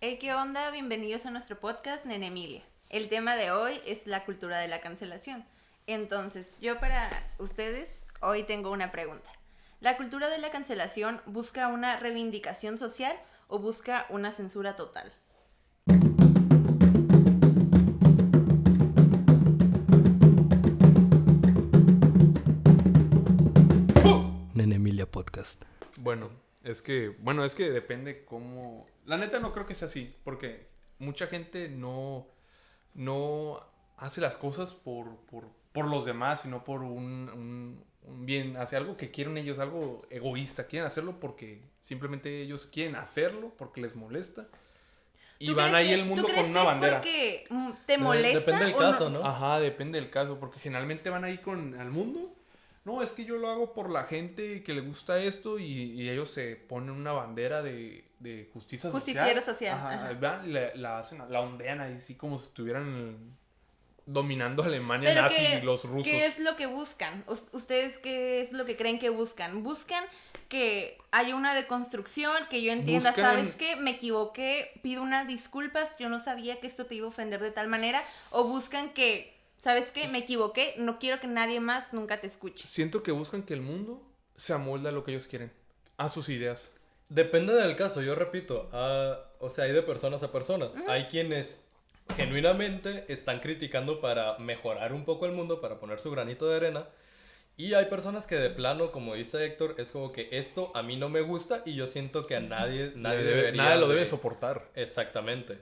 Hey, ¿qué onda? Bienvenidos a nuestro podcast Nene Emilia. El tema de hoy es la cultura de la cancelación. Entonces, yo para ustedes hoy tengo una pregunta. ¿La cultura de la cancelación busca una reivindicación social o busca una censura total? Nene Emilia Podcast. Es que depende cómo... La neta no creo que sea así, porque mucha gente no hace las cosas por los demás, sino por un bien, hace algo que quieren ellos, algo egoísta. Quieren hacerlo porque simplemente ellos quieren hacerlo, porque les molesta. Y van ahí el mundo con una bandera. Porque te molesta. Depende del caso, ¿no? Ajá, depende del caso, porque generalmente van ahí al mundo. No, es que yo lo hago por la gente que le gusta esto y ellos se ponen una bandera de justicia social. Justiciero social. Ajá, Ajá. van y la hacen, la ondean ahí, así como si estuvieran dominando a Alemania Pero nazi y los rusos. ¿qué es lo que buscan? ¿Ustedes qué es lo que creen que buscan? ¿Buscan que haya una deconstrucción, que yo entienda, ¿sabes qué? Me equivoqué, pido unas disculpas, yo no sabía que esto te iba a ofender de tal manera? ¿O buscan que, ¿sabes qué? Me equivoqué, no quiero que nadie más nunca te escuche? Siento que buscan que el mundo se amolde a lo que ellos quieren, a sus ideas. Depende del caso, yo repito. O sea, hay de personas a personas. Hay quienes genuinamente están criticando para mejorar un poco el mundo, para poner su granito de arena. Y hay personas que de plano, como dice Héctor, es como que esto a mí no me gusta y yo siento que a nadie debería... Nadie lo debe soportar. Exactamente.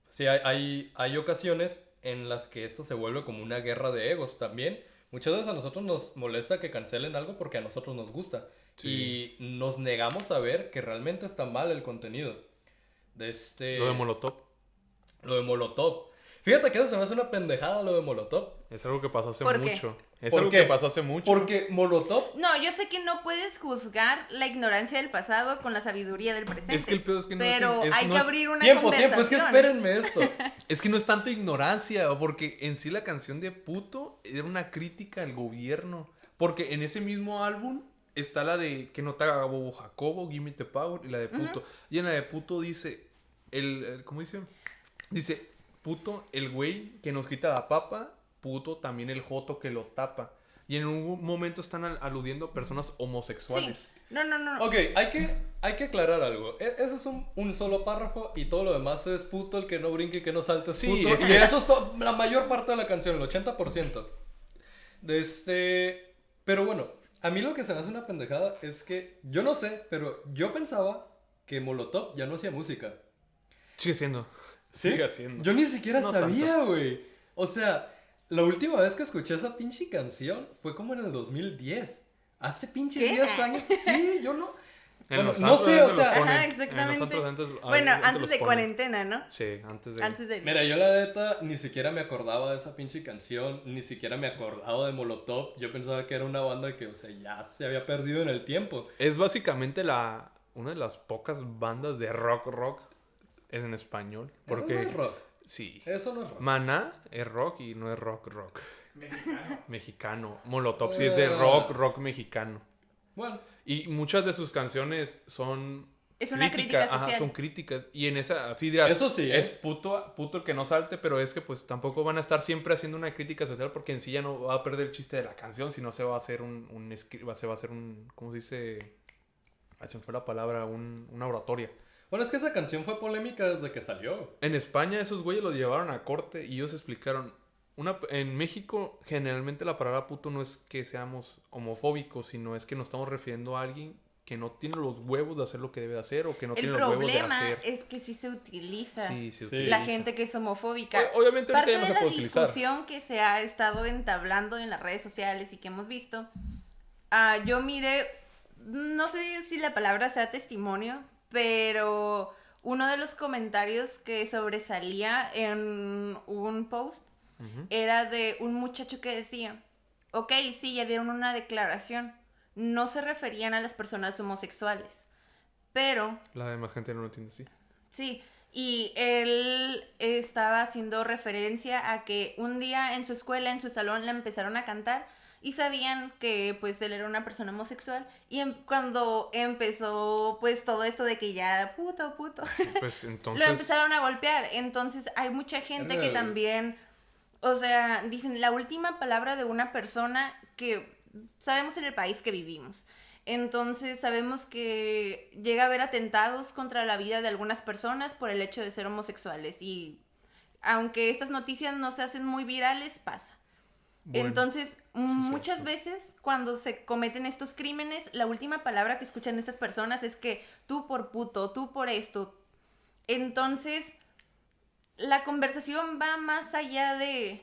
Sí, hay ocasiones en las que esto se vuelve como una guerra de egos también. Muchas veces a nosotros nos molesta que cancelen algo porque a nosotros nos gusta. Sí. Y nos negamos a ver que realmente está mal el contenido. Lo de Molotov. Lo de Molotov. Fíjate que eso se me hace una pendejada, lo de Molotov. Es algo que pasó hace ¿Por qué? mucho. Es ¿Por algo qué? que pasó hace mucho. Porque Molotov... No, yo sé que no puedes juzgar la ignorancia del pasado con la sabiduría del presente. Es que el pedo es que no pero es- hay no que es- abrir una Tiempo, conversación. es que espérenme esto. Es que no es tanta ignorancia, porque en sí la canción de Puto era una crítica al gobierno. Porque en ese mismo álbum está la de Que no te haga bobo Jacobo, Gimme the Power, y la de Puto. Y en la de Puto dice, ¿cómo dice? Dice, puto, el güey que nos quita la papa, puto también el joto que lo tapa. Y en un momento están aludiendo a personas homosexuales. Sí. No. Ok, hay que aclarar algo. Eso es un solo párrafo y todo lo demás es puto, el que no brinque y que no salte es Sí, puto. es Y que- eso es la mayor parte de la canción, el 80%. Pero bueno, a mí lo que se me hace una pendejada es que, yo no sé, pero yo pensaba que Molotov ya no hacía música. Sigue siendo. ¿Sí? Sigue siendo. Yo ni siquiera No sabía, güey. O sea, la última vez que escuché esa pinche canción fue como en el 2010. Hace pinche ¿Qué? 10 años. Sí, yo no. En Bueno, los no antros sé, antes o sea... los ponen. Ajá, En exactamente. los antros Bueno, antes antes los de ponen. cuarentena, ¿no? Sí, antes de... Antes de... Mira, yo la neta ni siquiera me acordaba de esa pinche canción, ni siquiera me acordaba de Molotov. Yo pensaba que era una banda que, o sea, ya se había perdido en el tiempo. Es básicamente una de las pocas bandas de rock en español. Porque... Eso no es rock. Sí. Eso no es rock. Maná es rock y no es rock. Mexicano. Molotov sí es de rock mexicano. Bueno, Y muchas de sus canciones son... Es una crítica social. Ajá, son críticas. Y en esa, así dirás, Eso sí, es puto el que no salte, pero es que pues tampoco van a estar siempre haciendo una crítica social porque en sí ya no va a perder el chiste de la canción, sino se va a hacer se va a hacer un, ¿cómo se dice? Ahí se me fue la palabra, una oratoria. bueno, es que esa canción fue polémica desde que salió. En España esos güeyes lo llevaron a corte y ellos explicaron, en México generalmente la palabra puto no es que seamos homofóbicos, sino es que nos estamos refiriendo a alguien que no tiene los huevos de hacer lo que debe de hacer o que no El tiene los huevos de problema hacer. es que sí se utiliza Sí, se Sí. utiliza. la gente que es homofóbica. Obviamente ahorita Parte ya no de se la puede utilizar. discusión que se ha estado entablando en las redes sociales y que hemos visto, yo miré, no sé si la palabra sea testimonio, pero uno de los comentarios que sobresalía en un post era de un muchacho que decía, ok, sí, ya dieron una declaración, no se referían a las personas homosexuales, pero La demás gente no lo entiende así. sí, y él estaba haciendo referencia a que un día en su escuela, en su salón, le empezaron a cantar y sabían que pues él era una persona homosexual y cuando empezó pues todo esto de que ya puto, Pues lo entonces... empezaron a golpear. Entonces hay mucha gente que también, o sea, dicen la última palabra de una persona que sabemos en el país que vivimos. Entonces sabemos que llega a haber atentados contra la vida de algunas personas por el hecho de ser homosexuales y aunque estas noticias no se hacen muy virales, pasa. Bueno, Entonces, muchas cierto. veces cuando se cometen estos crímenes, la última palabra que escuchan estas personas es que tú por puto, tú por esto. Entonces, la conversación va más allá de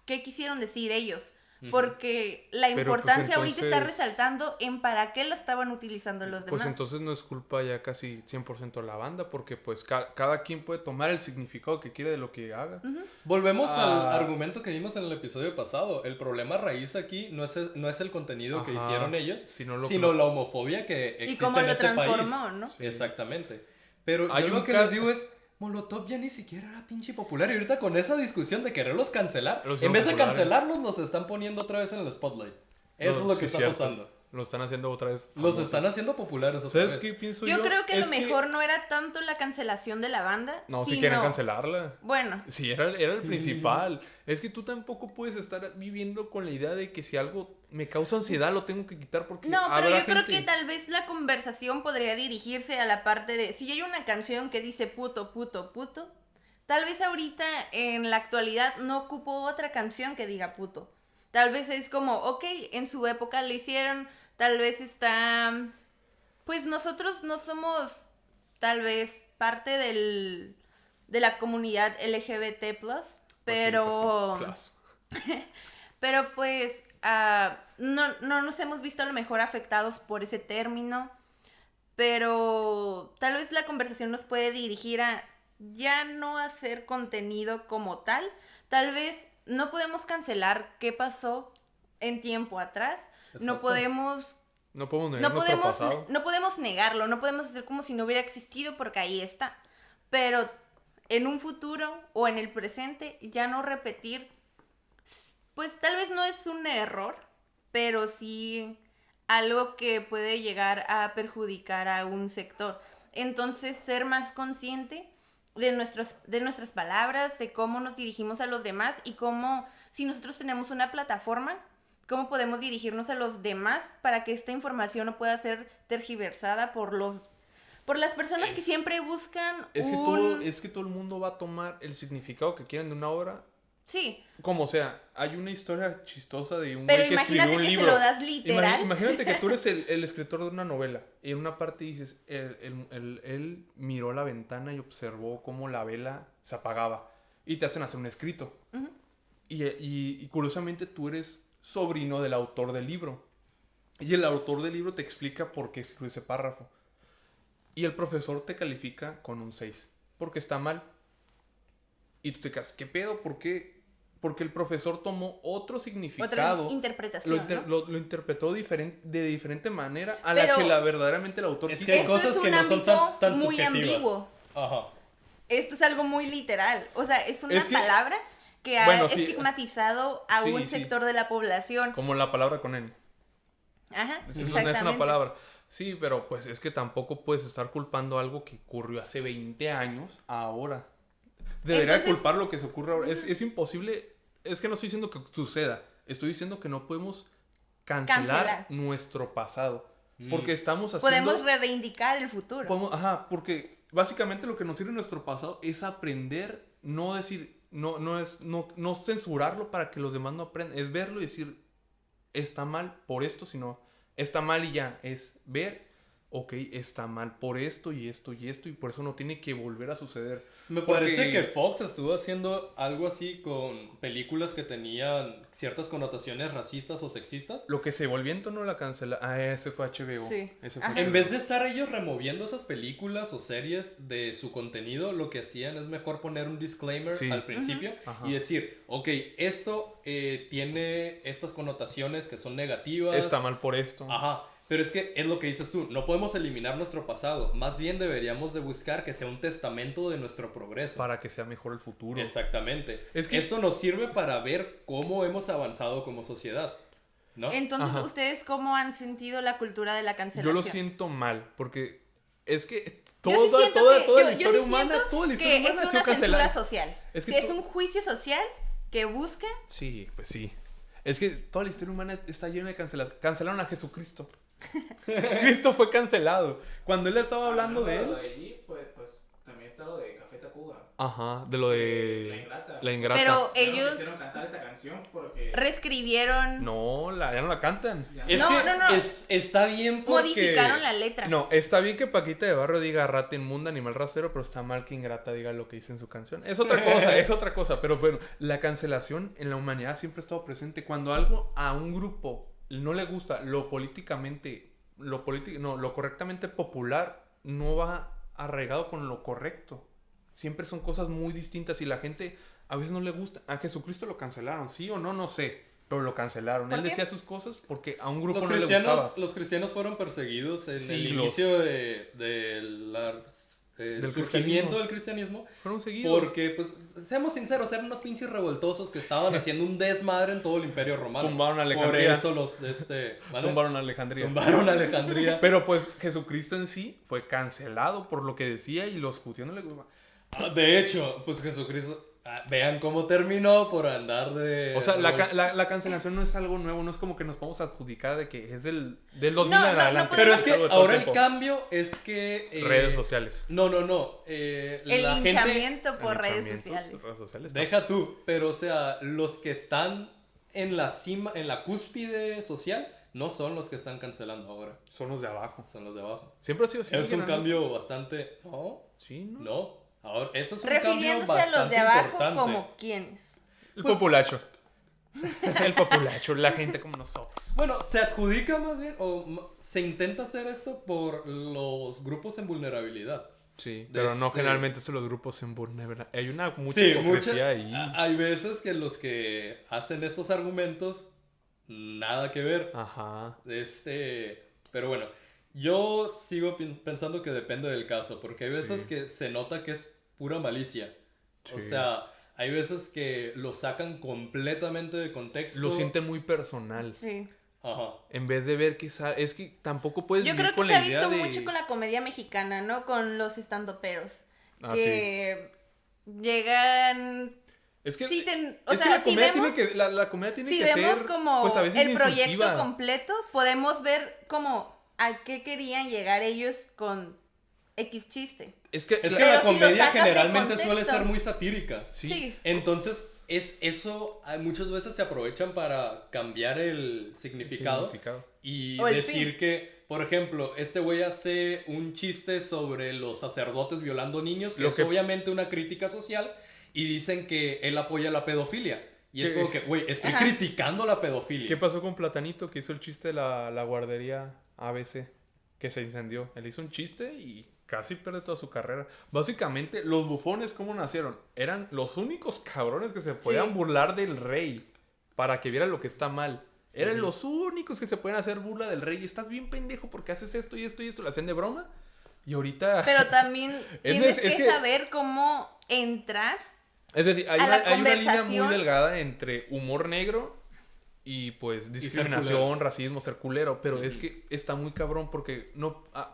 qué quisieron decir ellos. Porque la Pero, pues, importancia ahorita está entonces- resaltando en para qué lo estaban utilizando los Pues demás. entonces no es culpa ya casi 100% de la banda, porque pues cada quien puede tomar el significado que quiere de lo que haga. Volvemos Ah. al argumento que dimos en el episodio pasado. El problema raíz aquí no es el contenido que Ajá, hicieron ellos, sino lo sino que- la homofobia que existe Y cómo en lo este transformó, país. ¿no? Sí. Exactamente. Pero Hay yo un lo que caso- les digo es, Molotov ya ni siquiera era pinche popular. Y ahorita con esa discusión de quererlos cancelar, Los en vez de populares. cancelarlos, los están poniendo otra vez en el spotlight. Eso es lo que Sí, está cierto. pasando. Lo están haciendo otra vez. Los famosos. están haciendo populares otra ¿Sabes vez. qué pienso Yo yo? creo que Es lo mejor no era tanto la cancelación de la banda, No, si sino... quieren cancelarla. Bueno, Sí, era el principal. Es que tú tampoco puedes estar viviendo con la idea de que si algo me causa ansiedad lo tengo que quitar porque no, pero habrá yo creo gente- que tal vez la conversación podría dirigirse a la parte de... Si hay una canción que dice puto, puto, puto, tal vez ahorita en la actualidad no ocupo otra canción que diga puto. Tal vez es como, ok, en su época le hicieron, tal vez está... Pues nosotros no somos tal vez parte de la comunidad LGBT+, pero... Pues sí, Pero pues no nos hemos visto a lo mejor afectados por ese término, pero tal vez la conversación nos puede dirigir a ya no hacer contenido como tal. Tal vez no podemos cancelar qué pasó en tiempo atrás, no Exacto. podemos No podemos negar no nuestro podemos, pasado. no podemos negarlo, no podemos hacer como si no hubiera existido porque ahí está. Pero en un futuro o en el presente ya no repetir, pues tal vez no es un error, pero sí algo que puede llegar a perjudicar a un sector. Entonces ser más consciente de nuestras palabras, de cómo nos dirigimos a los demás y cómo, si nosotros tenemos una plataforma, cómo podemos dirigirnos a los demás para que esta información no pueda ser tergiversada por las personas que siempre buscan Es que, un... es que todo el mundo va a tomar el significado que quieran de una obra. Sí, Como sea, hay una historia chistosa de un pero güey que escribió imagínate un que libro. se lo das literal. Imagínate que tú eres el escritor de una novela. Y en una parte dices, él miró la ventana y observó cómo la vela se apagaba. Y te hacen hacer un escrito. Ujú. Y curiosamente tú eres sobrino del autor del libro. Y el autor del libro te explica por qué escribió ese párrafo. Y el profesor te califica con un 6. Porque está mal. Y tú te quedas, ¿qué pedo? ¿Por qué? Porque el profesor tomó otro Otra significado. interpretación, ¿no? Lo interpretó de diferente manera a Pero- la que verdaderamente el autor Es quiso. que hay Esto cosas es un que no son ámbito tan muy subjetivas. ambiguo. Ajá. Esto es algo muy literal. O sea, es una Es que- palabra que ha Bueno, sí. estigmatizado a Sí, un sí. sector de la población. Como la palabra con él. Ajá, No es exactamente. una palabra. Sí, pero pues es que tampoco puedes estar culpando algo que ocurrió hace 20 años ahora. Debería Entonces- culpar lo que se ocurre ahora. Es imposible. Es que no estoy diciendo que suceda. Estoy diciendo que no podemos cancelar Cancelar. nuestro pasado. Mm. Porque estamos haciendo... Podemos reivindicar el futuro. Ajá, porque básicamente lo que nos sirve nuestro pasado es aprender, no decir, no censurarlo para que los demás no aprendan, es verlo y decir, está mal por esto, sino está mal y ya, es ver, ok, está mal por esto y esto y esto y por eso no tiene que volver a suceder. Me Porque- parece que Fox estuvo haciendo algo así con películas que tenían ciertas connotaciones racistas o sexistas. Lo que se volvió en tono la cancela, ese fue HBO. Sí. Ese fue Ajá. HBO. En vez de estar ellos removiendo esas películas o series de su contenido, lo que hacían es mejor poner un disclaimer Sí. al principio Ajá. y decir, ok, esto tiene estas connotaciones que son negativas. Está mal por esto. Ajá, pero es que es lo que dices tú, no podemos eliminar nuestro pasado, más bien deberíamos de buscar que sea un testamento de nuestro progreso. Para que sea mejor el futuro. Exactamente. Es que- Esto nos sirve para ver cómo hemos avanzado como sociedad. ¿no? Entonces, Ajá. ¿ustedes cómo han sentido la cultura de la Yo cancelación? lo siento mal, porque es que Yo sí siento toda que- la yo historia sí humana, siento toda la que historia humana es ha sido una censura cancelada. social. Es que que es to- un juicio social que busca. Sí, pues sí. Es que toda la historia humana está llena de cancelación. Cancelaron a Jesucristo. Cristo fue cancelado. Cuando él estaba hablando de Lo él. de allí, pues también está lo de Café Tacuba. Ajá, de lo de La Ingrata. La Ingrata. Pero Ya no ellos quisieron cantar esa canción porque... reescribieron, No, ya no la cantan. Ya Es No, que no, no. está bien porque... modificaron la letra. No, está bien que Paquita de Barrio diga rata inmunda, animal rastero, pero está mal que Ingrata diga lo que dice en su canción. Es otra cosa, es otra cosa. Pero bueno, la cancelación en la humanidad siempre ha estado presente. Cuando algo a un grupo no le gusta, lo correctamente popular, no va arraigado con lo correcto. Siempre son cosas muy distintas y la gente a veces no le gusta. A Jesucristo lo cancelaron, sí o no, no sé, pero lo cancelaron. ¿Por Él qué? decía sus cosas porque a un grupo Los no le gustaba. los cristianos fueron perseguidos en el Siglos. inicio del Del surgimiento cristianismo. del cristianismo. Fueron seguidos. Porque, pues, seamos sinceros, eran unos pinches revoltosos que estaban haciendo un desmadre en todo el Imperio Romano. Tumbaron a Alejandría. Por eso los, ¿vale? Tumbaron a Alejandría. Tumbaron a Alejandría. Pero pues Jesucristo en sí fue cancelado por lo que decía y los judíos no le gustaban. De hecho, pues Jesucristo, vean cómo terminó por andar de... O sea, la cancelación no es algo nuevo, no es como que nos podemos adjudicar de que es del 2000 No, en no, adelante. no Pero es que Todo el ahora el tiempo. cambio es que... Redes sociales. No. El la gente... linchamiento por redes Linchamiento, sociales. redes sociales. Deja tú, pero o sea, los que están en la cima, en la cúspide social, no son los que están cancelando ahora, Son los de abajo. son los de abajo. Siempre ha sido así. Es un generalmente. cambio bastante... No, Sí, ¿no? no. Ahora, eso es un cambio Refiriéndose a bastante los de abajo importante. como quiénes. El populacho. El populacho, la gente como nosotros. Bueno, se adjudica más bien, se intenta hacer esto por los grupos en vulnerabilidad. Sí, pero no Este- generalmente son los grupos en vulnerabilidad. Hay una mucha Sí, hipocresía ahí. hay veces que los que hacen esos argumentos, nada que ver. Ajá. Pero bueno, yo sigo pensando que depende del caso, porque hay veces Sí. que se nota que es pura malicia. O Sí. sea, hay veces que lo sacan completamente de contexto. Lo sienten muy personal. Sí. Ajá. En vez de ver que es que tampoco puedes Yo vivir creo que con se la ha idea visto de... mucho con la comedia mexicana, ¿no? Con los estandoperos. Ah, Que llegan... Es que, Sí, o es sea, que la si comedia vemos- tiene que, la comedia tiene Si que vemos ser, como pues a veces el proyecto instructiva. completo, podemos ver como a qué querían llegar ellos con X chiste. Es que, Es que Pero la si lo comedia sacas de generalmente contexto. suele ser muy satírica. sí. Sí. Entonces, muchas veces se aprovechan para cambiar el significado. Y O el decir fin. que, por ejemplo, este güey hace un chiste sobre los sacerdotes violando niños, que Lo es que- obviamente una crítica social, y dicen que él apoya la pedofilia. Y es ¿Qué? como que, güey, estoy Ajá. criticando la pedofilia. ¿Qué pasó con Platanito que hizo el chiste de la guardería ABC que se incendió? Él hizo un chiste y casi pierde toda su carrera. Básicamente, los bufones, ¿cómo nacieron? Eran los únicos cabrones que se podían Sí. burlar del rey para que viera lo que está mal. Eran los únicos que se pueden hacer burla del rey. Y estás bien pendejo porque haces esto y esto y esto. Lo hacían de broma. Y ahorita... Pero también tienes es que que- saber cómo entrar. Es decir, hay a la hay una línea muy conversación. delgada entre humor negro y pues discriminación, culero. racismo, ser culero. Pero es que está muy cabrón porque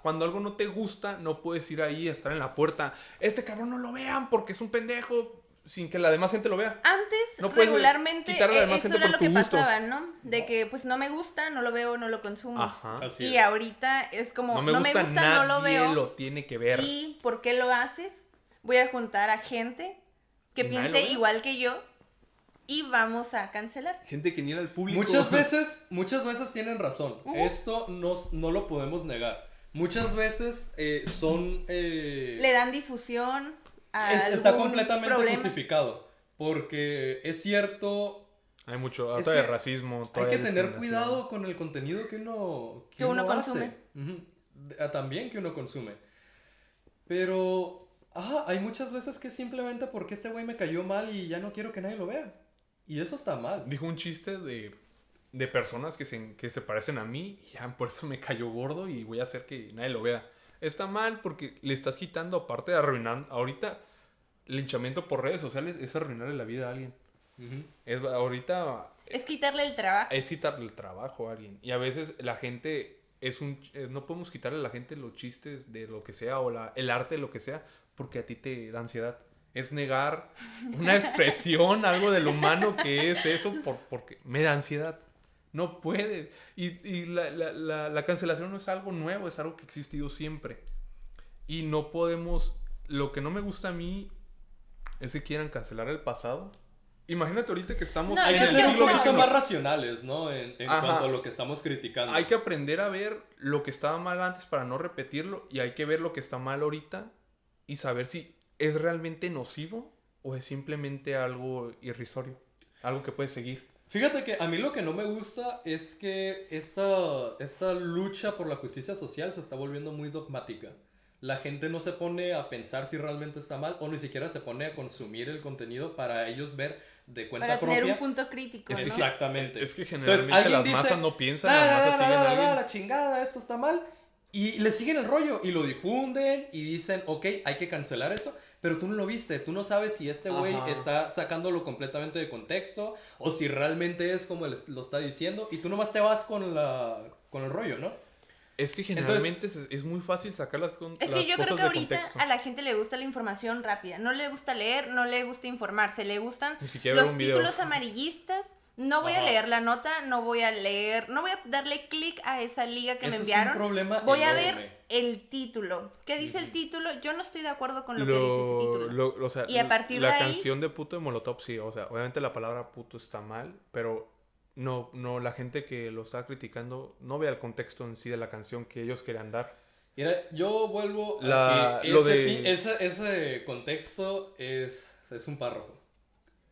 cuando algo no te gusta, no puedes ir ahí a estar en la puerta. Este cabrón no lo vean porque es un pendejo sin que la demás gente lo vea. Antes, No puedes regularmente, quitarle a la demás eso gente era por lo tu que gusto. pasaba, ¿no? De que, pues, no me gusta, no lo veo, no lo consumo. Ajá. Así Y es. ahorita es como, No me gusta, no nadie lo veo. lo tiene que ver. ¿Y por qué lo haces? Voy a juntar a gente que Nadie lo piense ve. igual que yo y vamos a cancelar. Gente que ni era el público. Muchas veces tienen razón. Esto no lo podemos negar. Muchas veces son... Le dan difusión a está algún completamente problema. justificado. Porque es cierto, Hay mucho Es todavía que racismo. hay todavía que tener discriminación. cuidado con el contenido que uno uno hace. consume. Ujú. También que uno consume. Pero, hay muchas veces que simplemente porque este güey me cayó mal y ya no quiero que nadie lo vea. Y eso está mal. Dijo un chiste de personas que se parecen a mí y ya por eso me cayó gordo y voy a hacer que nadie lo vea. Está mal porque le estás quitando, aparte de arruinar, ahorita linchamiento por redes sociales es arruinarle la vida a alguien. Ahorita Es quitarle el trabajo. es quitarle el trabajo a alguien. Y a veces la gente no podemos quitarle a la gente los chistes de lo que sea o el arte de lo que sea porque a ti te da ansiedad. Es negar una expresión, algo del humano que es eso porque me da ansiedad. No puedes. Y la cancelación no es algo nuevo, es algo que ha existido siempre. Y no podemos... Lo que no me gusta a mí es que quieran cancelar el pasado. Imagínate ahorita que estamos No, Hay en que el ser un siglo poquito XXI. más racionales, ¿no? En Ajá. cuanto a lo que estamos criticando. Hay que aprender a ver lo que estaba mal antes para no repetirlo y hay que ver lo que está mal ahorita y saber si es realmente nocivo o es simplemente algo irrisorio, algo que puede seguir. Fíjate que a mí lo que no me gusta es que esta lucha por la justicia social se está volviendo muy dogmática. La gente no se pone a pensar si realmente está mal o ni siquiera se pone a consumir el contenido para ellos ver de cuenta Para propia. tener un punto crítico, Es que- ¿no? Exactamente. Es que Entonces, generalmente alguien las dice, masas no piensan, "Ah, las masas siguen a alguien. la chingada, esto está mal". Y le siguen el rollo y lo difunden y dicen, ok, hay que cancelar eso. Pero tú no lo viste, tú no sabes si este güey Ajá. está sacándolo completamente de contexto o si realmente es como lo está diciendo y tú nomás te vas con el rollo, ¿no? Es que generalmente es muy fácil sacar las Es cosas que yo creo que de ahorita contexto. a la gente le gusta la información rápida. No le gusta leer, no le gusta informarse. Le gustan Ni siquiera ver los un video. títulos amarillistas. No voy a Ajá. leer la nota, no voy a darle clic a esa liga que me Eso es enviaron. un problema Voy a enorme. ver el título. ¿Qué dice el título? Yo no estoy de acuerdo con lo que Lo- dice ese título. o sea, Y a partir la de ahí- canción de puto de Molotov sí, o sea, obviamente la palabra puto está mal, pero no, la gente que lo está criticando no ve el contexto en sí de la canción que ellos querían dar. Mira, yo vuelvo La- a que lo de- ese contexto es un párrafo.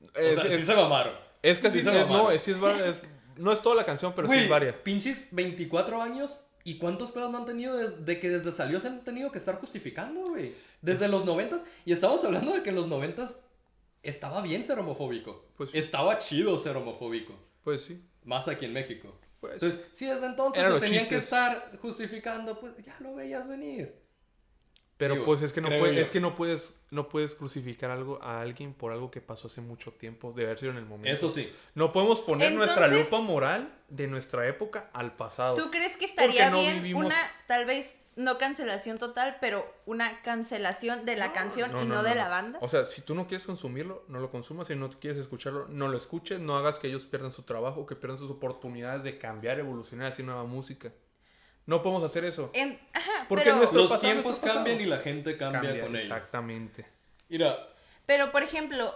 O Es, sea, sí es- se mamaron. es casi, Sí se mamaron. no es toda la canción, pero sí Güey, es varias. pinches 24 años y cuántos pedos no han tenido de que desde salió se han tenido que estar justificando, güey. Desde los 90s. Y estamos hablando de que en los 90s estaba bien ser homofóbico. Pues sí. Estaba chido ser homofóbico. Pues sí. Más aquí en México. Pues, Entonces, si desde entonces eran se los tenían que chistes. estar justificando, pues ya lo veías venir. pero digo, pues es que no creo puedes, yo. es que no puedes crucificar a alguien por algo que pasó hace mucho tiempo, de haber sido en el momento. Eso sí. No podemos poner nuestra Entonces- lupa moral de nuestra época al pasado. ¿Tú crees que estaría no bien vivimos- una, tal vez, no cancelación total, pero una cancelación de la canción y no de la banda? O sea, si tú no quieres consumirlo, no lo consumas. Si no quieres escucharlo, no lo escuches. No hagas que ellos pierdan su trabajo, que pierdan sus oportunidades de cambiar, evolucionar, hacer nueva música. No podemos hacer eso. Ajá, Porque pero, nuestro Los pasado, tiempos nuestro pasado. cambian y la gente cambia con ellos. Exactamente. Mira. pero, por ejemplo,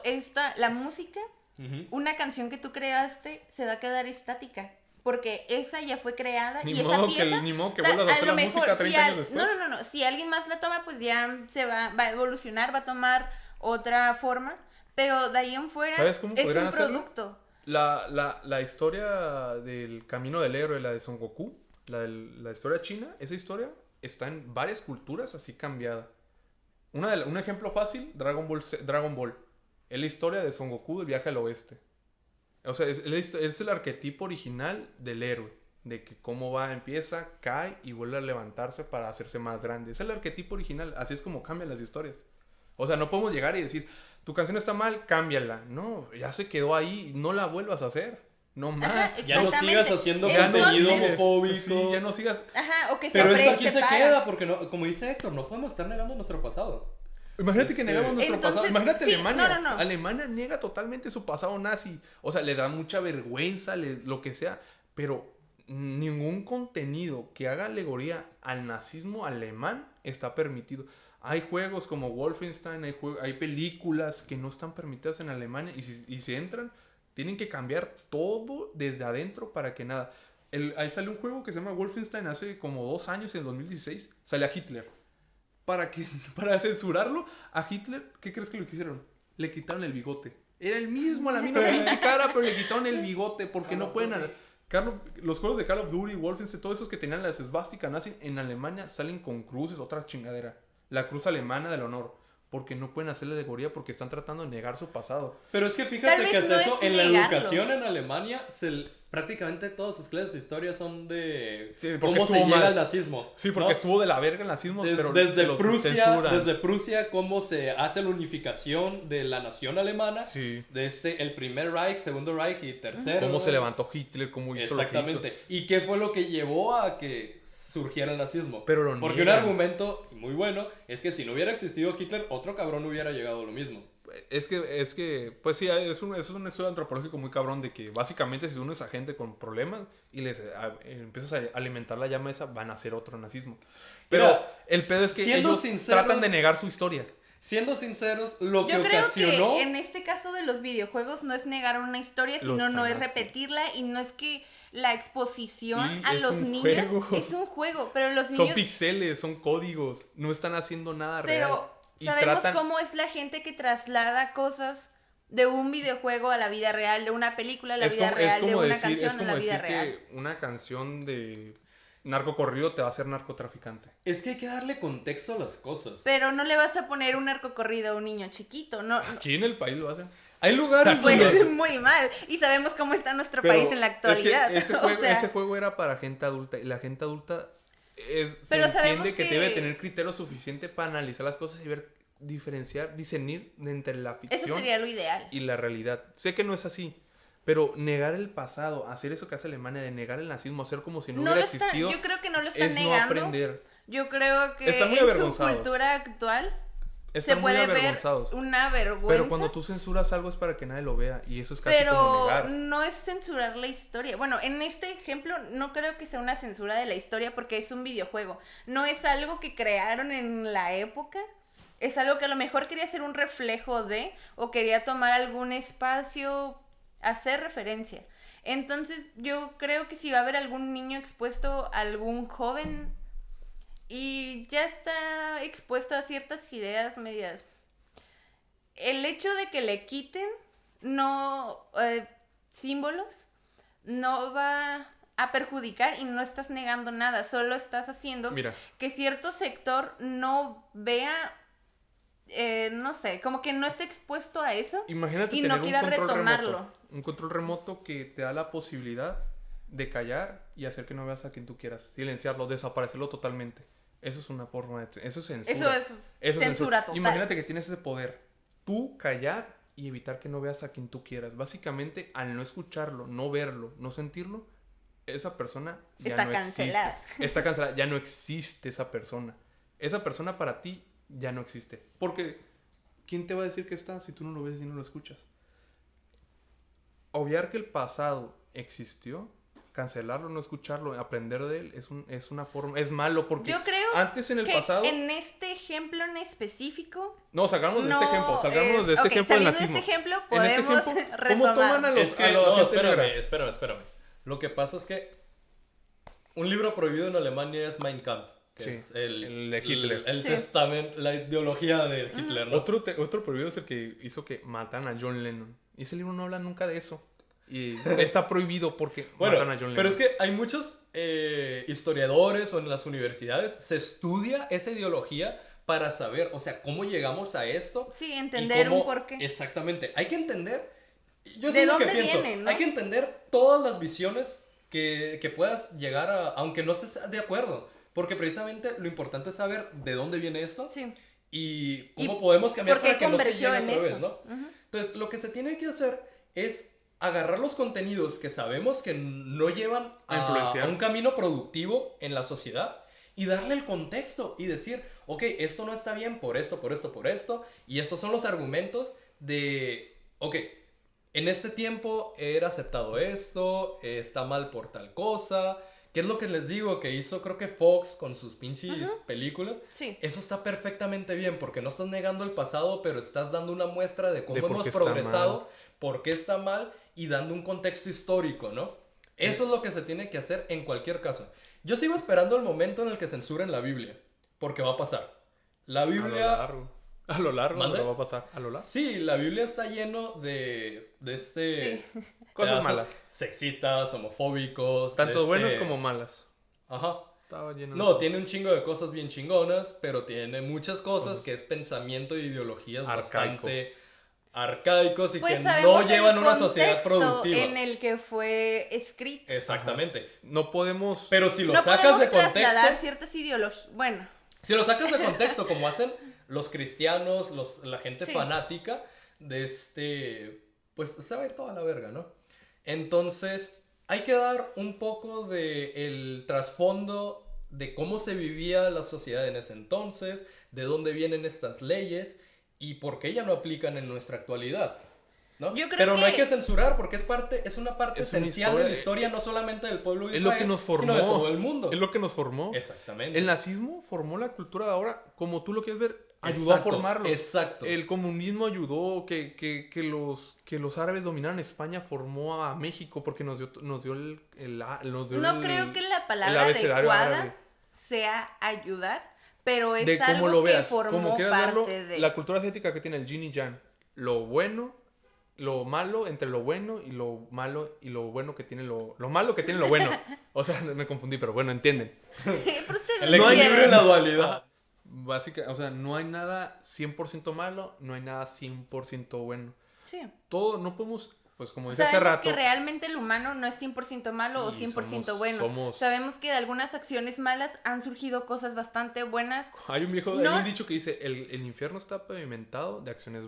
la música, Ujú. una canción que tú creaste se va a quedar estática. Porque esa ya fue creada Ni y modo esa pieza... ni modo que vuelvas a hacer la música 30 años después. No. Si alguien más la toma, pues ya va a evolucionar, va a tomar otra forma. Pero de ahí en fuera ¿Sabes cómo es podrían un hacerlo? producto. La historia del camino del héroe, la de Son Goku, la historia china, esa historia está en varias culturas así cambiada. Un ejemplo fácil, Dragon Ball. Es la historia de Son Goku del viaje al oeste. O sea, es el arquetipo original del héroe. De que cómo va, empieza, cae y vuelve a levantarse para hacerse más grande. Es el arquetipo original. Así es como cambian las historias. O sea, no podemos llegar y decir, tu canción está mal, cámbiala. No, ya se quedó ahí, no la vuelvas a hacer. No más. Ajá, Ya no exactamente. sigas haciendo Entonces- contenido sigue. homofóbico. Sí, ya no sigas. Ajá, o que se Pero esto ofrece aquí se para. queda porque, no, como dice Héctor, no podemos estar negando nuestro pasado. Imagínate que negamos nuestro Entonces, pasado. Imagínate sí, Alemania. no. Alemania niega totalmente su pasado nazi. O sea, le da mucha vergüenza, lo que sea. Pero ningún contenido que haga alegoría al nazismo alemán está permitido. Hay juegos como Wolfenstein, hay películas que no están permitidas en Alemania. Y si entran, tienen que cambiar todo desde adentro para que nada. Ahí sale un juego que se llama Wolfenstein hace como 2 años, en 2016. Sale a Hitler. Para censurarlo a Hitler, ¿qué crees que lo hicieron? Le quitaron el bigote. Era el mismo, la misma pinche cara, pero le quitaron el bigote porque no pueden... Los juegos de Call of Duty, Wolfenstein, todos esos que tenían las esvásticas nazis en Alemania salen con cruces, otra chingadera. La cruz alemana del honor. Porque no pueden hacer la alegoría porque están tratando de negar su pasado. Pero es que Tal fíjate vez que no eso es en la negarlo. educación en Alemania prácticamente todas sus clases de historia son de Sí, porque cómo se estuvo llega mal. al nazismo. Sí, porque ¿no? estuvo de la verga el nazismo, pero se Desde los Prusia, censuran. cómo se hace la unificación de la nación alemana, Sí. desde el primer Reich, segundo Reich y tercero. Cómo se levantó Hitler, cómo hizo lo que hizo. Exactamente. ¿Y qué fue lo que llevó a que surgiera el nazismo? Pero lo Porque un niegan. argumento muy bueno es que si no hubiera existido Hitler, otro cabrón hubiera llegado a lo mismo. Es que, pues sí, es un estudio antropológico muy cabrón de que básicamente si unes a gente con problemas y les empiezas a alimentar la llama esa, van a hacer otro nazismo. Pero Mira, el pedo es que siendo ellos sinceros, tratan de negar su historia. Siendo sinceros, lo que Yo creo ocasionó... que en este caso de los videojuegos no es negar una historia, Lo sino no es están haciendo. repetirla y no es que la exposición Y a es los un niños juego. es un juego, pero los Son niños... pixeles, son códigos, no están haciendo nada real. Pero Y sabemos tratan- cómo es la gente que traslada cosas de un videojuego a la vida real, de una película a la vida real, de una canción a la vida real. que una canción de narcocorrido te va a hacer narcotraficante. Es que hay que darle contexto a las cosas. Pero no le vas a poner un narcocorrido a un niño chiquito, no. Aquí en el país lo hacen. Hay lugares Pues donde... muy mal. Y sabemos cómo está nuestro Pero país en la es que actualidad. ese o juego, sea, ese juego era para gente adulta y la gente adulta Pero se sabemos entiende que que- debe tener criterio suficiente para analizar las cosas y ver, diferenciar, discernir entre la eso ficción sería lo ideal. y la realidad. Sé que no es así, pero negar el pasado, hacer eso que hace Alemania, de negar el nazismo, hacer como si no, No lo hubiera está, existido, yo creo que no lo están es no negando. aprender. Yo creo que Están muy en su avergonzados. cultura actual Están se muy puede ver avergonzados. una vergüenza. Pero cuando tú censuras algo es para que nadie lo vea y eso es casi como Pero negar. no es censurar la historia. Bueno, en este ejemplo no creo que sea una censura de la historia porque es un videojuego. No es algo que crearon en la época. Es algo que a lo mejor quería ser un reflejo de o quería tomar algún espacio, hacer referencia. Entonces yo creo que si va a haber algún niño expuesto, algún joven y ya está expuesto a ciertas ideas medias, el hecho de que le quiten no símbolos no va a perjudicar y no estás negando nada, solo estás haciendo Mira, que cierto sector no vea, no sé, como que no esté expuesto a eso imagínate y tener no quiera un control retomarlo. remoto. Un control remoto que te da la posibilidad de callar y hacer que no veas a quien tú quieras. Silenciarlo, desaparecerlo totalmente. Eso es una forma de... Eso es censura. Eso es Eso es censura total. Imagínate que tienes ese poder. Tú callar y evitar que no veas a quien tú quieras. Básicamente, al no escucharlo, no verlo, no sentirlo, esa persona ya Está no cancelada. existe. Está cancelada. Ya no existe esa persona. Esa persona para ti ya no existe. Porque, ¿quién te va a decir que está si tú no lo ves y no lo escuchas? Obviar que el pasado existió, cancelarlo, no escucharlo, aprender de él, es una forma... Es malo porque Yo creo antes en el que pasado... en este ejemplo en específico No, salgamos de no, este ejemplo. Salgamos de este ok, ejemplo del saliendo de nazismo. este ejemplo En este podemos ejemplo, ¿cómo retomar. toman a los Es que, a la no, gente negra? espérame. Lo que pasa es que un libro prohibido en Alemania es Mein Kampf, que Sí, es el de Hitler. el Sí. testamento, la ideología de Hitler, ¿no? Otro prohibido es el que hizo que matan a John Lennon. Y ese libro no habla nunca de eso. Y está prohibido porque Bueno, matan a John Lennon. pero es que hay muchos historiadores o en las universidades se estudia esa ideología para saber, o sea, cómo llegamos a esto. Sí, y entender cómo- un porqué. Exactamente. Hay que entender. Yo ¿De sé lo que dónde pienso. viene, no? Hay que entender todas las visiones que puedas llegar a, aunque no estés de acuerdo. Porque precisamente lo importante es saber de dónde viene esto Sí. y cómo Y podemos cambiar por qué para que no se convergió llegue en otra vez, eso. ¿no? Ujú. Entonces, lo que se tiene que hacer es agarrar los contenidos que sabemos que no llevan A influenciar. a un camino productivo en la sociedad y darle el contexto y decir, ok, esto no está bien por esto, y estos son los argumentos de, ok, en este tiempo era aceptado esto, está mal por tal cosa, que es lo que les digo que hizo creo que Fox con sus pinches películas. Sí. Eso está perfectamente bien porque no estás negando el pasado, pero estás dando una muestra de cómo De por hemos qué está progresado, mal. por qué está mal y dando un contexto histórico, ¿no? Eso es lo que se tiene que hacer en cualquier caso. Yo sigo esperando el momento en el que censuren la Biblia, porque va a pasar. La Biblia... A lo largo ¿Mande? pero va a pasar. A lo largo. Sí, la Biblia está lleno de Sí. Cosas pedazos malas. sexistas, homofóbicos. Tanto de buenas este- como malas. Ajá. Estaba lleno No, tiene un chingo de cosas bien chingonas, pero tiene muchas cosas Cosas. que es pensamiento e ideologías Arcaico. bastante arcaicos y Pues que sabemos no llevan el una sociedad contexto productiva. en el que fue escrito. Exactamente. No podemos... Pero si lo No sacas podemos de contexto, trasladar ciertas ideologías. Bueno, si lo sacas de contexto como hacen los cristianos, la gente Sí. fanática pues se va a ir toda la verga, ¿no? Entonces, hay que dar un poco de el trasfondo de cómo se vivía la sociedad en ese entonces, de dónde vienen estas leyes y por qué ya no aplican en nuestra actualidad, ¿no? Yo creo Pero no hay que- que censurar porque es una parte Es una esencial de la historia, historia, no solamente del pueblo de Es lo que Israel, nos formó. sino de todo el mundo. Es lo que nos formó. Exactamente. El nazismo formó la cultura de ahora, como tú lo quieres ver, ayudó a Exacto, formarlo. Exacto. El comunismo ayudó que los árabes dominaran España, formó a México porque nos dio nos dio no creo que la palabra abecedario adecuada árabe. sea ayudar, pero es De algo cómo lo que veas, formó como quieras verlo, parte de... la cultura asiática que tiene el yin y yang, lo bueno, lo malo, entre lo bueno y lo malo y lo bueno que tiene lo malo que tiene lo bueno. O sea, me confundí, pero bueno, entienden. Pero ustedes El no equilibrio entienden. en la dualidad. Básicamente, o sea, no hay nada 100% malo, no hay nada 100% bueno. Sí. Todo, no podemos, pues como dije hace Sabemos rato, que realmente el humano no es 100% malo o Sí, 100% somos- bueno. somos- Sabemos que de algunas acciones malas han surgido cosas bastante buenas. hay un No. hay un dicho que dice, el infierno está pavimentado de acciones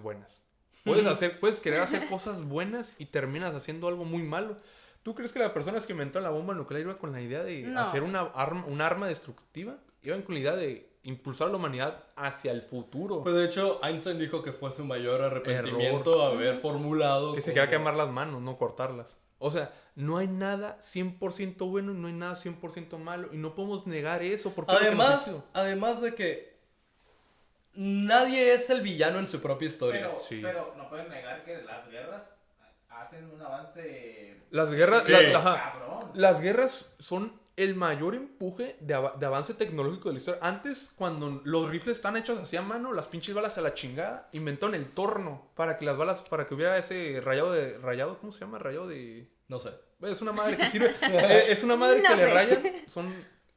puedes querer hacer cosas buenas y terminas haciendo algo muy malo. ¿Tú crees que las personas que inventaron la bomba nuclear iban con la idea de No. hacer un arma destructiva? Iban con la idea de impulsar a la humanidad hacia el futuro. Pues de hecho, Einstein dijo que fue su mayor arrepentimiento haber formulado. Que se como- quería quemar las manos, no cortarlas. O sea, no hay nada 100% bueno y no hay nada 100% malo. Y no podemos negar eso porque es lo que nos hizo. Además de que nadie es el villano en su propia historia. Pero, Sí. pero no pueden negar que las guerras hacen un avance Las guerras, Sí. cabrón. las guerras son el mayor empuje de avance tecnológico de la historia. Antes, cuando los rifles están hechos así a mano, las pinches balas a la chingada, inventaron el torno para que las balas, para que hubiera ese rayado, ¿cómo se llama? Rayado de... No sé. Es una madre que sirve. Es una madre No que le sé. rayan. Son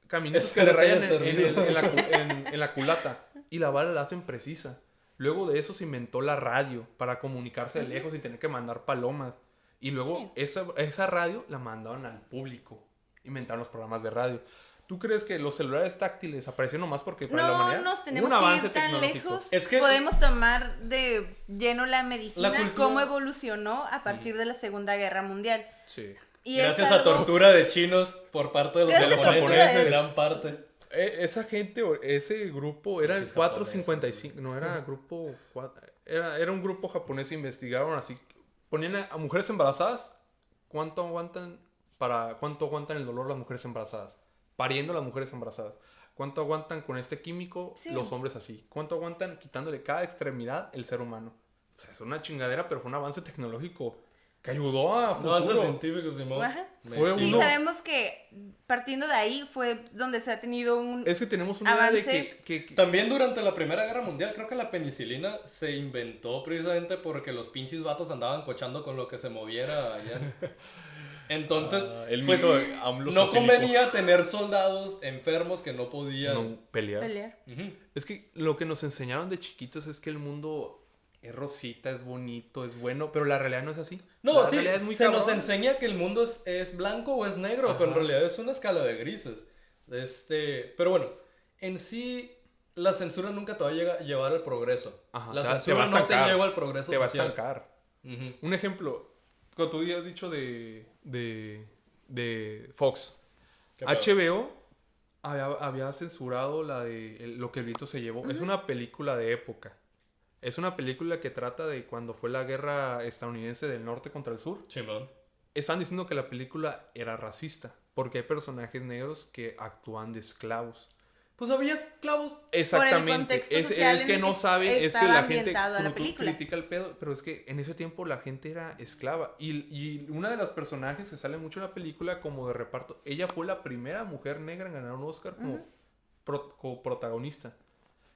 caminitos Es que le rayan carretilla servida. en la culata. Y la bala la hacen precisa. Luego de eso se inventó la radio para comunicarse de lejos y tener que mandar palomas. Y luego esa radio la mandaron al público. Inventaron los programas de radio. ¿Tú crees que los celulares táctiles aparecieron nomás porque para la No humanidad nos hubo tenemos un que avance ir tan tecnológico? lejos. Es que- Podemos tomar de lleno la medicina, La cultura- cómo evolucionó a partir de la Segunda Guerra Mundial. Sí. Y Gracias es a algo- tortura de chinos por parte de los Gracias a japoneses, tortura de- gran parte. Esa gente, ese grupo era el Pinches 455, no era grupo, era un grupo japonés, investigaron así, ponían a mujeres embarazadas, cuánto aguantan el dolor las mujeres embarazadas, pariendo las mujeres embarazadas, cuánto aguantan con este químico Sí. los hombres así, cuánto aguantan quitándole cada extremidad el ser humano. O sea, es una chingadera, pero fue un avance tecnológico que ayudó a No avances futuro. científicos, Simón. Ajá. Fue Sí, uno- sabemos que partiendo de ahí fue donde se ha tenido un... Es que tenemos una idea de Avance. que También durante la Primera Guerra Mundial, creo que la penicilina se inventó precisamente porque los pinches vatos andaban cochando con lo que se moviera allá. Entonces, el pues, mito de AMLO no zoofílico. convenía tener soldados enfermos que no podían. no pelear. pelear. Ujú. Es que lo que nos enseñaron de chiquitos es que el mundo es rosita, es bonito, es bueno, pero la realidad no es así. No, la sí, realidad es muy se nos cabrón. enseña que el mundo es blanco o es negro, pero en Ajá. realidad es una escala de grises. Pero bueno, en sí, la censura nunca te va a llevar al progreso. Ajá, La te va a censura no te estancar. lleva al progreso Te va a social. estancar. Ujú. Un ejemplo, cuando tú has dicho de Fox. ¿Qué pedo? HBO había censurado lo que el viento se llevó. Es una película de época. Es una película que trata de cuando fue la guerra estadounidense del norte contra el sur. Chimón. Están diciendo que la película era racista. Porque hay personajes negros que actúan de esclavos. Pues había esclavos. Exactamente. contexto Es social que en el no que saben, es que estaba la gente ambientada la tú película. critica el pedo, pero es que en ese tiempo la gente era esclava. Y una de las personajes que sale mucho en la película como de reparto, ella fue la primera mujer negra en ganar un Oscar como coprotagonista.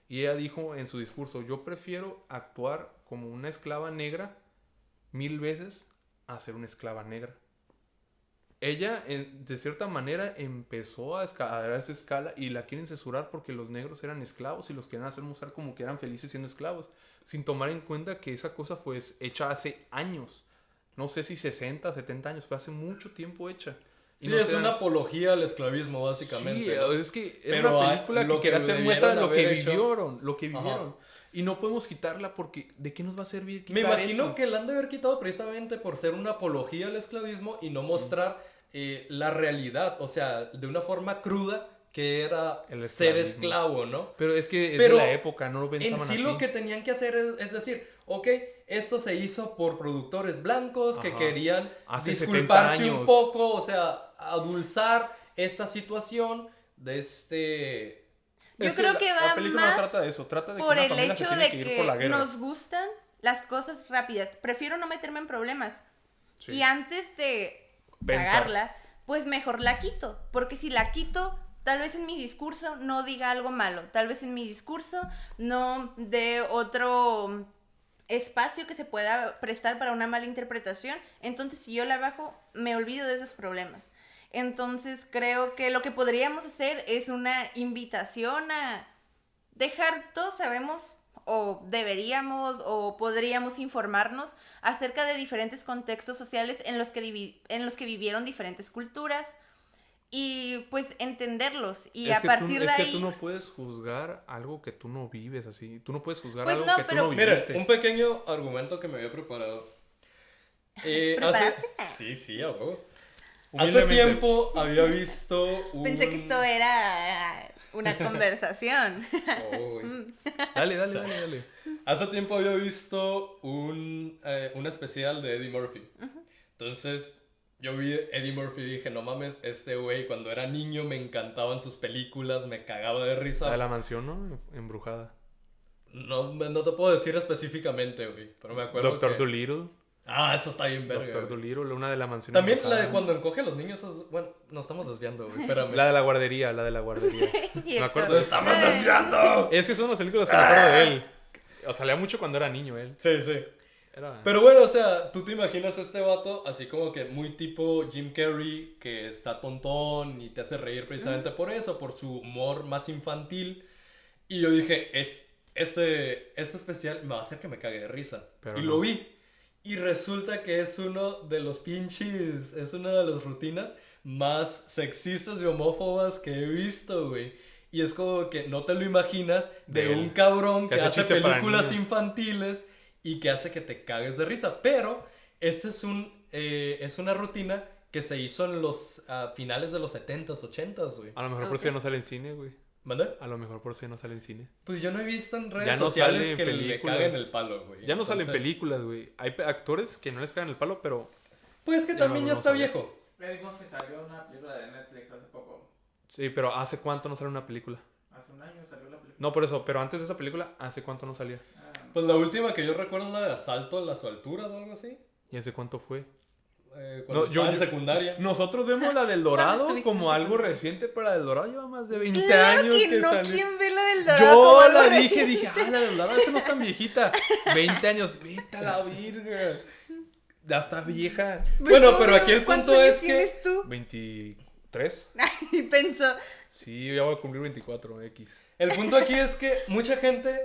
Y ella dijo en su discurso, yo prefiero actuar como una esclava negra 1000 veces a ser una esclava negra. ella, de cierta manera, empezó a escalar esa escala y la quieren censurar porque los negros eran esclavos y los quieren hacer mostrar como que eran felices siendo esclavos, sin tomar en cuenta que esa cosa fue hecha hace años. No sé si 60, 70 años, fue hace mucho tiempo hecha. Y Sí, no es se una dan- apología al esclavismo, básicamente. Sí, ¿no? es que era Pero una película lo que quería hacer debieron muestra de lo que haber hecho- vivieron, lo que Ajá. vivieron. Y no podemos quitarla porque ¿de qué nos va a servir Me quitar imagino eso? que la han de haber quitado precisamente por ser una apología al esclavismo y no mostrar la realidad, o sea, de una forma cruda que era El ser esclavismo. esclavo, ¿no? Pero es que es Pero de la época, no lo En pensaban sí así. lo que tenían que hacer es decir, ok, esto se hizo por productores blancos que Ajá. querían Hace disculparse 70 un años. poco, o sea, adulzar esta situación de este... Yo Es creo la- que La va película más no trata de eso, trata de que por una el familia se hecho tiene de que ir por la que guerra. nos gustan las cosas rápidas. Prefiero no meterme en problemas. Sí. Y antes de Pensar. cagarla, pues mejor la quito. Porque si la quito, tal vez en mi discurso no diga algo malo. Tal vez en mi discurso no dé otro espacio que se pueda prestar para una mala interpretación. Entonces, si yo la bajo, me olvido de esos problemas. Entonces, creo que lo que podríamos hacer es una invitación a dejar, todos sabemos o deberíamos o podríamos informarnos acerca de diferentes contextos sociales en los que, en los que vivieron diferentes culturas y pues entenderlos y a partir de Es que ahí tú no puedes juzgar algo que tú no vives así. Tú no puedes juzgar Pues algo no, que tú pero- no Mire, viviste. un pequeño argumento que me había preparado. ¿Preparaste? Sí, a huevo. Hace Humildemente. tiempo había visto un... pensé que esto era una conversación. Oh, güey. Dale. Hace tiempo había visto un especial de Eddie Murphy. Entonces, yo vi Eddie Murphy y dije, no mames, este güey cuando era niño me encantaban sus películas, me cagaba de La risa. de la mansión, ¿no? Embrujada. No te puedo decir específicamente, güey, pero me acuerdo Doctor que... Dolittle. Ah, eso está bien verga, Doctor güey. Dolittle, una de la mansión También la embrujada. de cuando encoge a los niños, bueno, nos estamos desviando, güey, espérame. La de la guardería, Me acuerdo de ¡Nos estamos desviando! Es que son las películas que me acuerdo de él. O salía mucho cuando era niño él. Sí, sí. Era... Pero bueno, o sea, tú te imaginas a este vato así como que muy tipo Jim Carrey, que está tontón y te hace reír precisamente por eso, por su humor más infantil. Y yo dije, este especial me va a hacer que me cague de risa. Pero y no. lo vi. Y resulta que es uno de los es una de las rutinas más sexistas y homófobas que he visto, güey. Y es como que no te lo imaginas de De él. un cabrón Que que hace hace chiste para películas niños. infantiles y que hace que te cagues de risa. Pero este es una rutina que se hizo en los finales de los 70s, 80s, güey. A lo mejor por eso ya no sale en cine, güey. ¿Mande? A lo mejor por eso ya no sale en cine. Pues yo no he visto en redes Ya no sociales sale en que le películas. caguen el palo, güey. Ya no salen Entonces, películas, güey. Hay actores que no les caen el palo, pero... Pues que Ya también no ya lo está sale. viejo. Eddie Murphy salió una película de Netflix hace poco. Sí, pero ¿hace cuánto no sale una película? Hace un año salió la película. No, por eso. Pero antes de esa película, ¿hace cuánto no salía? Pues la última que yo recuerdo es la de Asalto a las alturas o algo así. ¿Y hace cuánto fue? Cuando No, yo- estaba en yo- secundaria. Nosotros vemos la del Dorado estuviste como en algo secundaria? reciente, pero la del Dorado lleva más de 20 Claro años que que no, salió. ¿quién ve la del Dorado como Yo algo la reciente? dije, la del Dorado, esa no es tan viejita. 20 años, vete a la virga. Ya está vieja. Pues Bueno, no, pero aquí el ¿cuántos punto años es que- tienes tú? 23. Y pensó, Sí, ya voy a cumplir 24, X. El punto aquí es que mucha gente,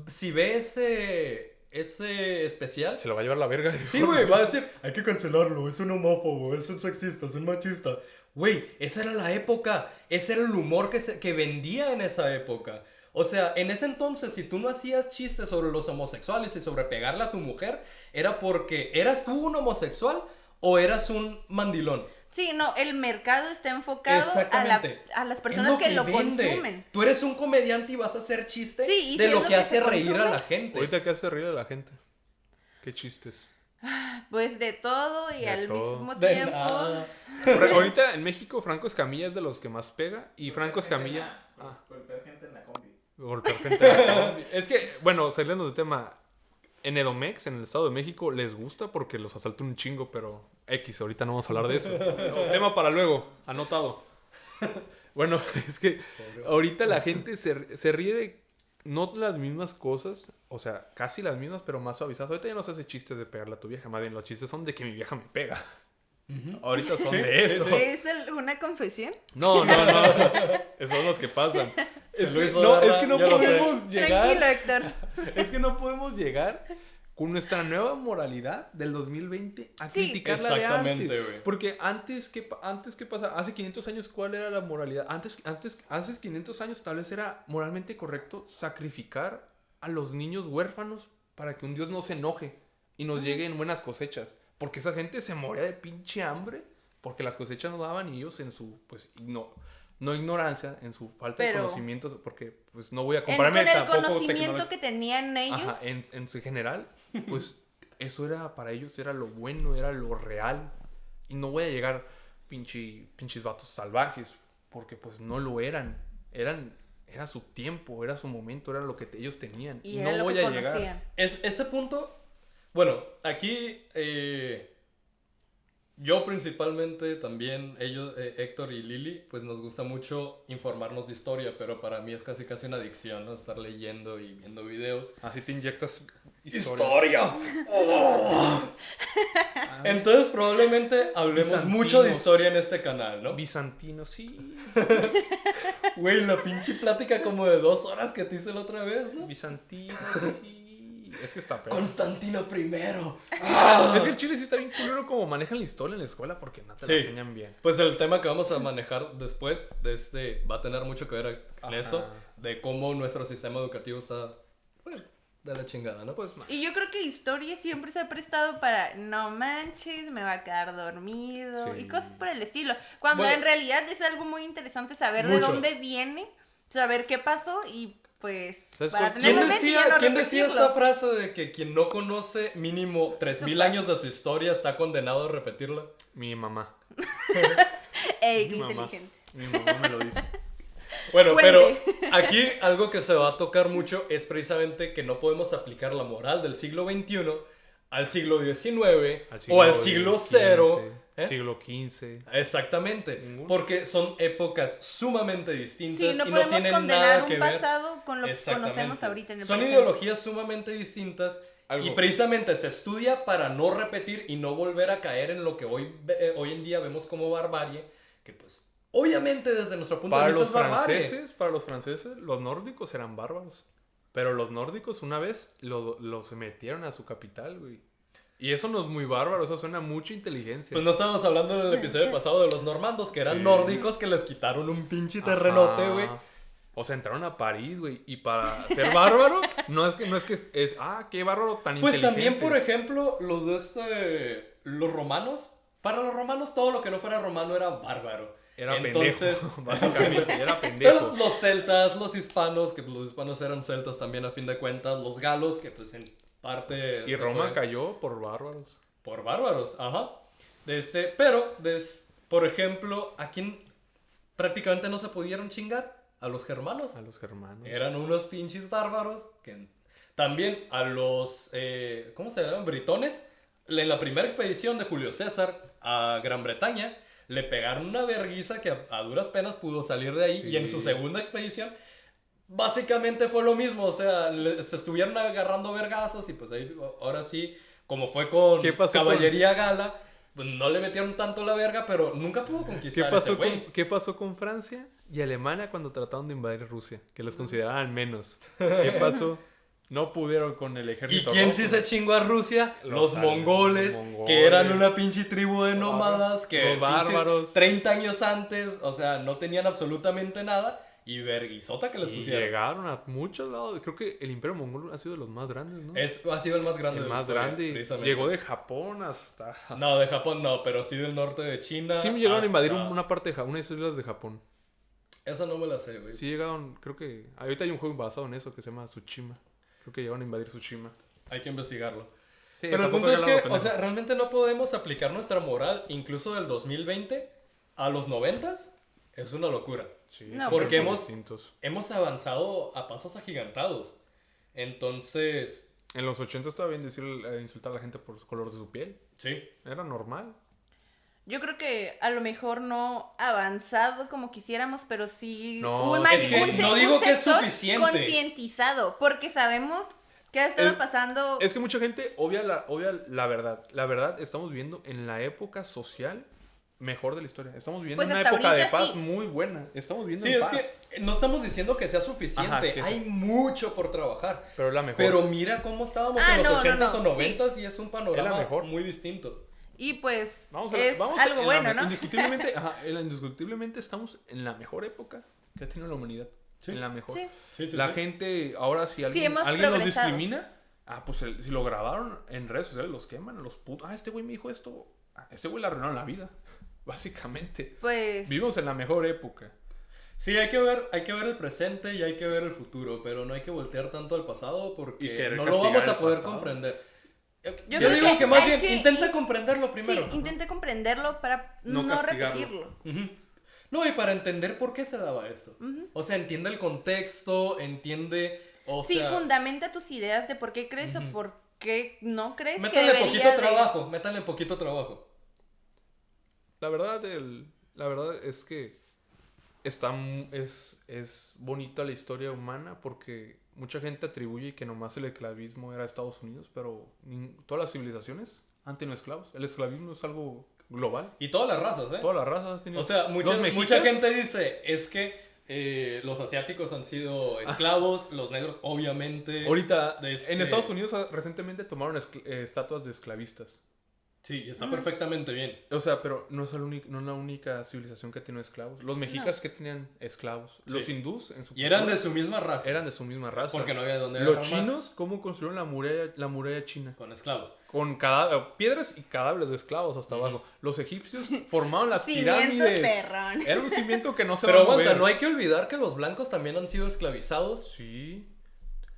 si ve ese especial, Se lo va a llevar la verga. sí, güey, va a decir, hay que cancelarlo, es un homófobo, es un sexista, es un machista. Güey, esa era la época, ese era el humor que vendía en esa época. O sea, en ese entonces, si tú no hacías chistes sobre los homosexuales y sobre pegarle a tu mujer, era porque eras tú un homosexual o eras un mandilón. sí, no, el mercado está enfocado Exactamente. a las Es personas que lo vende. consumen. Tú eres un comediante y vas a hacer chistes Sí, y de si lo es lo que que hace se reír a consume. la gente. Ahorita que hace reír a la gente. Qué chistes. Pues de todo y De al todo. mismo De tiempo. nada. Ahorita en México Franco Escamilla es de los que más pega. Y Franco Escamilla... Ah, Golpear gente en la combi. golpear gente. Es que, bueno, saliendo del tema... En Edomex, en el Estado de México, les gusta porque los asaltan un chingo, pero X, ahorita no vamos a hablar de eso. No, tema para luego, anotado. Bueno, es que ahorita la gente se ríe de no las mismas cosas, o sea, casi las mismas, pero más suavizadas. Ahorita ya no se hace chistes de pegarle a tu vieja, más bien los chistes son de que mi vieja me pega. Ahorita son Sí, de sí, eso. sí. ¿Es una confesión? No. Esos son los que pasan. Es que, Luis no, Odara, es que no yo lo sé. podemos llegar. Tranquilo, Héctor. Es que no podemos llegar con nuestra nueva moralidad del 2020 a Sí. criticar la de Exactamente, antes. güey. Porque antes, ¿qué pasa? Hace 500 años, ¿cuál era la moralidad? Hace 500 años tal vez era moralmente correcto sacrificar a los niños huérfanos para que un Dios no se enoje y nos lleguen buenas cosechas. Porque esa gente se moría de pinche hambre porque las cosechas no daban y ellos en su, pues, no ignorancia, en su falta de Pero- conocimientos, porque pues no voy a Con compararme el tampoco conocimiento que tenían ellos. Ajá, en su general, pues eso era para ellos, era lo bueno, era lo real. Y no voy a llegar pinches vatos salvajes, porque pues no lo eran. Era su tiempo, era su momento, era lo que ellos tenían. Y Y era no lo voy que a llegar. conocían. Ese punto, bueno, aquí yo principalmente también, ellos, Héctor y Lili, pues nos gusta mucho informarnos de historia, pero para mí es casi una adicción, ¿no? Estar leyendo y viendo videos. Así te inyectas ¡Historia! ¡Oh! Entonces probablemente hablemos Bizantinos. mucho de historia en este canal, ¿no? Bizantino, sí. Güey, la pinche plática como de 2 horas que te hice la otra vez, ¿no? Bizantino, sí. Es que está peor. Constantino I. Es que el chile sí está bien culero como manejan la historia en la escuela porque no te Sí. la enseñan bien. Pues el tema que vamos a manejar después de va a tener mucho que ver en Ajá. eso, de cómo nuestro sistema educativo está, pues, de la chingada, ¿no? Pues, Y yo creo que historia siempre se ha prestado para no manches, me va a quedar dormido Sí. y cosas por el estilo. Cuando Bueno. en realidad es algo muy interesante saber de Mucho. dónde viene, saber qué pasó y pues ¿Sabes para cuál- tenerlo en mente y ya no ¿Quién decía repetirlo. esta frase de que quien no conoce mínimo 3000 años de su historia está condenado a repetirla? mi mamá. Ey, qué Mi mamá. inteligente. Mi mamá me lo dice. Bueno, Fuente. pero aquí algo que se va a tocar mucho es precisamente que no podemos aplicar la moral del siglo XXI al siglo XIX o al siglo cero. ¿eh? Siglo XV. Exactamente, Ninguno. porque son épocas sumamente distintas Sí, no y no podemos tienen condenar nada que un ver. pasado con lo que Exactamente. conocemos ahorita en el Son presente. ideologías sumamente distintas Algo. y precisamente se estudia para no repetir y no volver a caer en lo que hoy en día vemos como barbarie, que pues obviamente desde nuestro punto Para de vista los es barbarie. franceses, los nórdicos eran bárbaros. Pero los nórdicos una vez los metieron a su capital, güey. Y eso no es muy bárbaro, eso suena a mucha inteligencia. Pues no estábamos hablando en el episodio pasado de los normandos, que eran Sí. nórdicos que les quitaron un pinche Ajá. terrenote, güey. O sea, entraron a París, güey. Y para ser bárbaro, no es que es qué bárbaro tan Pues inteligente. también, por ejemplo, los romanos, para los romanos todo lo que no fuera romano era bárbaro. Era Entonces, pendejo, básicamente, era pendejo. Los celtas, los hispanos, que pues, los hispanos eran celtas también a fin de cuentas, los galos, que pues en parte... Y se Roma puede- cayó por bárbaros. Por bárbaros, ajá. Pero, por ejemplo, ¿a quién prácticamente no se pudieron chingar? A los germanos. A los germanos. Eran unos pinches bárbaros que también a los, ¿cómo se llaman? Britones. En la primera expedición de Julio César a Gran Bretaña, le pegaron una verguiza que a duras penas pudo salir de ahí. Sí. Y en su segunda expedición, básicamente fue lo mismo. O sea, se estuvieron agarrando vergazos y pues ahí, ahora sí, como fue con ¿Qué pasó Caballería Gala, pues no le metieron tanto la verga, pero nunca pudo conquistar ese güey. ¿Qué pasó con Francia y Alemania cuando trataron de invadir Rusia? Que los consideraban menos. ¿Qué pasó? No pudieron con el ¿Y ejército quién rojo. sí se chingó a Rusia? Los Los mongoles, mongoles. que eran una pinche tribu de nómadas, que Los bárbaros. pinches 30 años antes, o sea, no tenían absolutamente nada, y verguizota que les Y pusieron. llegaron a muchos lados. Creo que el imperio mongol ha sido de los más grandes, ¿no? Ha sido el más grande el de la más historia, grande. precisamente. Llegó de Japón hasta... No, de Japón no, pero sí del norte de China. Sí me llegaron a invadir hasta- una parte de Japón, una de esas islas de Japón. Esa no me la sé, güey. Sí llegaron, creo que... Ahorita hay un juego basado en eso que se llama Tsushima. Creo que llegaron a invadir Tsushima. Hay que investigarlo. Sí, Pero el tampoco punto es era que, algo o pendejo. sea, realmente no podemos aplicar nuestra moral, incluso del 2020 a los 90s. Es una locura. Sí, No, son porque muy hemos- distintos. Hemos avanzado a pasos agigantados. Entonces, En los 80 estaba bien decir, insultar a la gente por el color de su piel. sí. Era normal. Yo creo que a lo mejor no avanzado como quisiéramos, pero sí No, un, es que no digo que es sector suficiente. concientizado, porque sabemos ¿Qué ha estado pasando? Es que mucha gente obvia la verdad. La verdad, estamos viviendo en la época social mejor de la historia. Estamos viviendo Pues una hasta época de ahorita paz sí. muy buena. Estamos viviendo Sí, en es paz. que no estamos diciendo que sea suficiente. Ajá, que Hay mucho por trabajar. Pero es la mejor. Pero mira cómo estábamos Ah, en los no, 80s no, o no, 90s y es un panorama mejor. muy distinto. Y pues Vamos es vamos algo en bueno, ¿no? Indiscutiblemente estamos en la mejor época que ha tenido la humanidad. Sí. En la mejor. Sí. Sí, sí, La sí. gente, ahora si alguien, hemos alguien los progresado. discrimina, pues si lo grabaron en redes sociales, los queman, los putos. Este güey me dijo esto. Este güey le arruinaron la vida. Básicamente. Pues Vivimos en la mejor época. Sí, hay que ver el presente y hay que ver el futuro, pero no hay que voltear tanto al pasado Y porque querer no lo castigar vamos a el poder pasado. comprender. Yo creo digo que que más hay bien que intenta ir- comprenderlo primero. sí, intenté comprenderlo para No no castigarlo. repetirlo. Ujú. No, y para entender por qué se daba esto. O sea, entiende el contexto, Sí, fundamenta tus ideas de por qué crees o por qué no crees que Métanle debería poquito de... trabajo, métanle poquito trabajo. La verdad es que es bonita la historia humana porque mucha gente atribuye que nomás el esclavismo era Estados Unidos, pero todas las civilizaciones han tenido esclavos. El esclavismo es algo global. Y todas las razas, ¿eh? Todas las razas han tenido. O sea, Los mucha mexicas- gente dice, es que los asiáticos han sido esclavos, los negros obviamente. Ahorita, de en Estados Unidos recientemente tomaron estatuas de esclavistas. Sí, está perfectamente bien. O sea, pero no es la única civilización que tiene esclavos. Los mexicas que tenían esclavos. Sí. Los hindús en su Y eran de cultura, su misma raza. eran de su misma raza. Porque no había dónde Los agarrar más. chinos, ¿cómo construyeron la muralla china? Con esclavos. Con piedras y cadáveres de esclavos hasta abajo. Los egipcios formaron las Cimiento pirámides. perrón. Era un cimiento que no se Pero va a aguanta, mover. no hay que olvidar que los blancos también han sido esclavizados. Sí.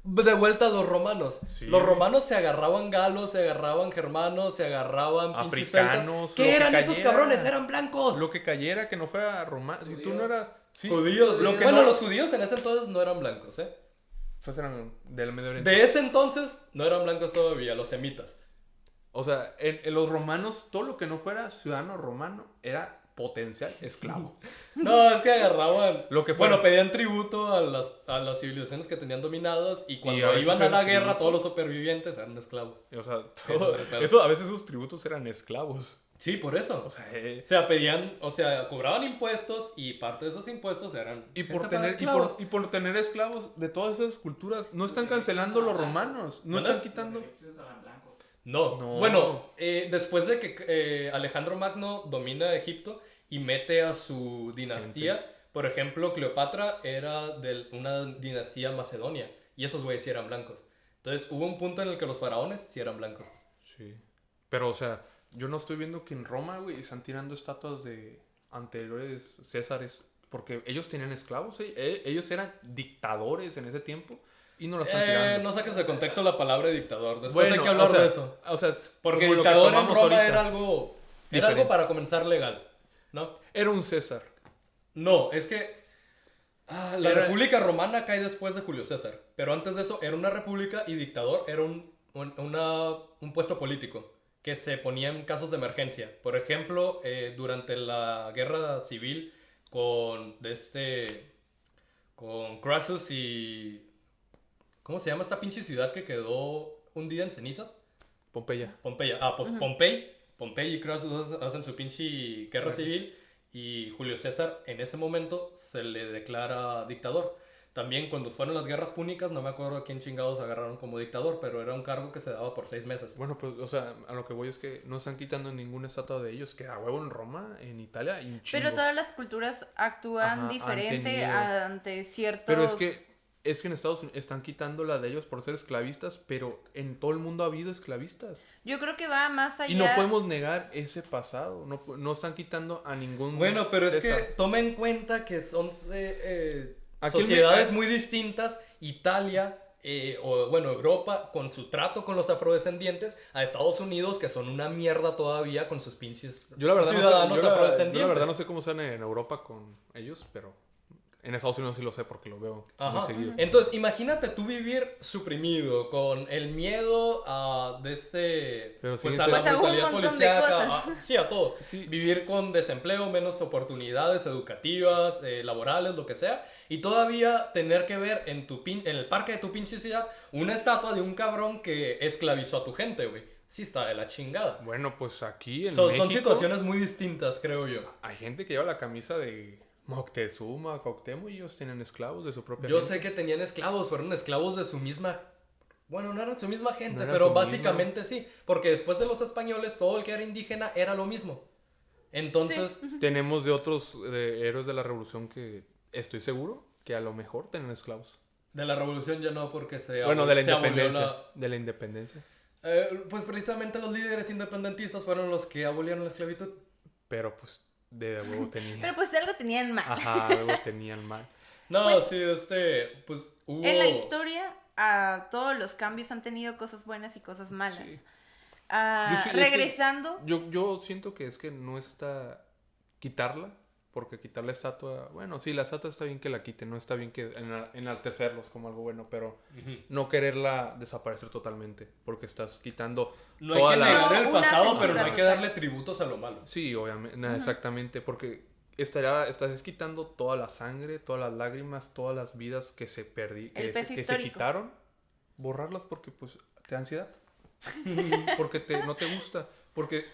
De vuelta a los romanos. Sí. Los romanos se agarraban galos, se agarraban germanos, se agarraban pinches celtas. Africanos. ¿Qué lo que eran esos cayera. cabrones? Eran blancos. Lo que cayera, que no fuera romano. Si tú no eras... Sí. Judíos. Lo que Bueno, no- los judíos en ese entonces no eran blancos, ¿eh? Esos eran del Medio Oriente. De ese entonces no eran blancos todavía, los semitas. O sea, en los romanos, todo lo que no fuera ciudadano romano era potencial esclavo. No, es que agarraban. Lo que fuera. Bueno, pedían tributo a las civilizaciones que tenían dominadas y Y a cuando veces iban a el la guerra, tributo- todos los supervivientes eran esclavos. O sea, Eso era el pedo. eso, a veces esos tributos eran esclavos. Sí, por eso. O sea, pedían, cobraban impuestos y parte de esos impuestos eran. y gente por para tener esclavos. y por tener esclavos de todas esas culturas, no están cancelando los romanos, no ¿Verdad? están quitando. Los egipcios eran blancos. No. No. Bueno, después de que Alejandro Magno domina Egipto y mete a su dinastía, por ejemplo, Cleopatra era de una dinastía macedonia y esos güeyes sí eran blancos. Entonces hubo un punto en el que los faraones sí eran blancos. Sí. Pero o sea, yo no estoy viendo que en Roma, güey, están tirando estatuas de anteriores Césares porque ellos tenían esclavos, ellos eran dictadores en ese tiempo y no la están tirando. No saques de contexto la palabra dictador. Después hay que hablar o sea, de eso. O sea, Porque como lo que dictador en tomamos Roma ahorita. era algo Diferente. para comenzar legal, ¿no? Era un César. No, es que la Era- República Romana cae después de Julio César. Pero antes de eso era una república y dictador era un puesto político que se ponía en casos de emergencia. Por ejemplo, durante la guerra civil con Crassus y... ¿Cómo se llama esta pinche ciudad que quedó hundida en cenizas? Pompeya. Pompeya. Pues Pompey y Crassus hacen su pinche guerra civil y Julio César en ese momento se le declara dictador. También cuando fueron las guerras púnicas, no me acuerdo a quién chingados agarraron como dictador, pero era un cargo que se daba por 6 meses. Bueno, pues, o sea, a lo que voy es que no están quitando ninguna estatua de ellos, que a huevo en Roma, en Italia y un chingo. Pero todas las culturas actúan Ajá, han diferente tenido. ante ciertos... Pero es que en Estados Unidos están quitando la de ellos por ser esclavistas, pero en todo el mundo ha habido esclavistas. Yo creo que va más allá... Y no podemos negar ese pasado. No están quitando a ningún... Bueno, pero es César. que toma en cuenta que son Aquí sociedades muy distintas. Italia, Europa, con su trato con los afrodescendientes, a Estados Unidos, que son una mierda todavía con sus pinches Yo la verdad ciudadanos no sé, yo afrodescendientes. la verdad no sé cómo sean en Europa con ellos, pero En Estados Unidos sí lo sé porque lo veo muy Ajá. seguido. Entonces, imagínate tú vivir suprimido con el miedo de este... Pero pues siguen a la siendo- Pues a un brutalidad montón de policíaca. cosas. Sí, a todo. Sí. Vivir con desempleo, menos oportunidades educativas, laborales, lo que sea. Y todavía tener que ver en el parque de tu pinche ciudad una estatua de un cabrón que esclavizó a tu gente, güey. Sí está de la chingada. Bueno, pues aquí en Son México situaciones muy distintas, creo yo. hay gente que lleva la camisa de Moctezuma, Cuauhtémoc, y ellos tienen esclavos de su propia Yo gente. sé que tenían esclavos, pero eran esclavos de su misma... Bueno, no eran su misma gente, No eran pero su básicamente sí. Porque después de los españoles, todo el que era indígena era lo mismo. Entonces, Tenemos de otros héroes de la revolución que estoy seguro que a lo mejor tienen esclavos. de la revolución ya no, porque Bueno, de la se abolió independencia. De la independencia. pues precisamente los líderes independentistas fueron los que abolieron la esclavitud. Pero pues de huevo tenían. Pero pues algo tenían mal. Ajá, de huevo tenían mal. No, Pues, sí, pues hubo... En la historia, todos los cambios han tenido cosas buenas y cosas malas. Sí. Yo sí- es que- Regresando, Yo siento que es que no está quitarla, porque quitar la estatua, bueno, sí, la estatua está bien que la quiten, no está bien que enaltecerlos como algo bueno, pero Ujú. no quererla desaparecer totalmente, porque estás quitando No hay toda que la... negar No, el una pasado, pero censura no hay que total. darle tributos a lo malo. Sí, obviamente, exactamente, porque estás quitando toda la sangre, todas las lágrimas, todas las vidas que se El peso que se histórico. quitaron, borrarlas porque pues te da ansiedad, porque no te gusta, porque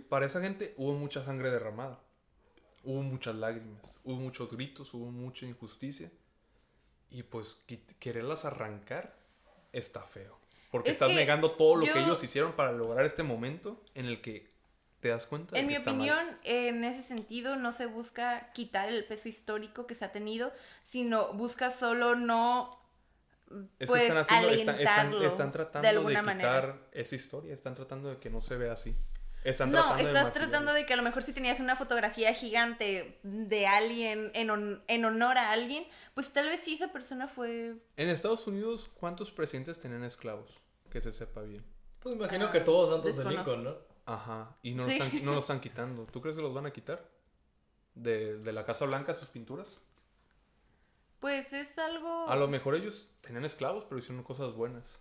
para esa gente hubo mucha sangre derramada, hubo muchas lágrimas, hubo muchos gritos, hubo mucha injusticia, y pues quererlas arrancar está feo, porque Es estás que negando todo lo que yo- ellos hicieron para lograr este momento en el que te das cuenta de en que mi está mal. opinión, en ese sentido, no se busca quitar el peso histórico que se ha tenido, sino busca solo no, Es pues, que alentarlo están tratando de de, alguna quitar manera. esa historia, están tratando de que no se vea así. Están No, tratando de estás maquillarlo. tratando de que a lo mejor si tenías una fotografía gigante de alguien en honor a alguien, pues tal vez sí esa persona fue... En Estados Unidos, ¿cuántos presidentes tenían esclavos? Que se sepa bien. Pues me imagino que todos antes de desconozco. Lincoln, ¿no? Ajá, y no, Sí. no lo están quitando. ¿Tú crees que los van a quitar? ¿De la Casa Blanca sus pinturas? Pues es algo... A lo mejor ellos tenían esclavos, pero hicieron cosas buenas.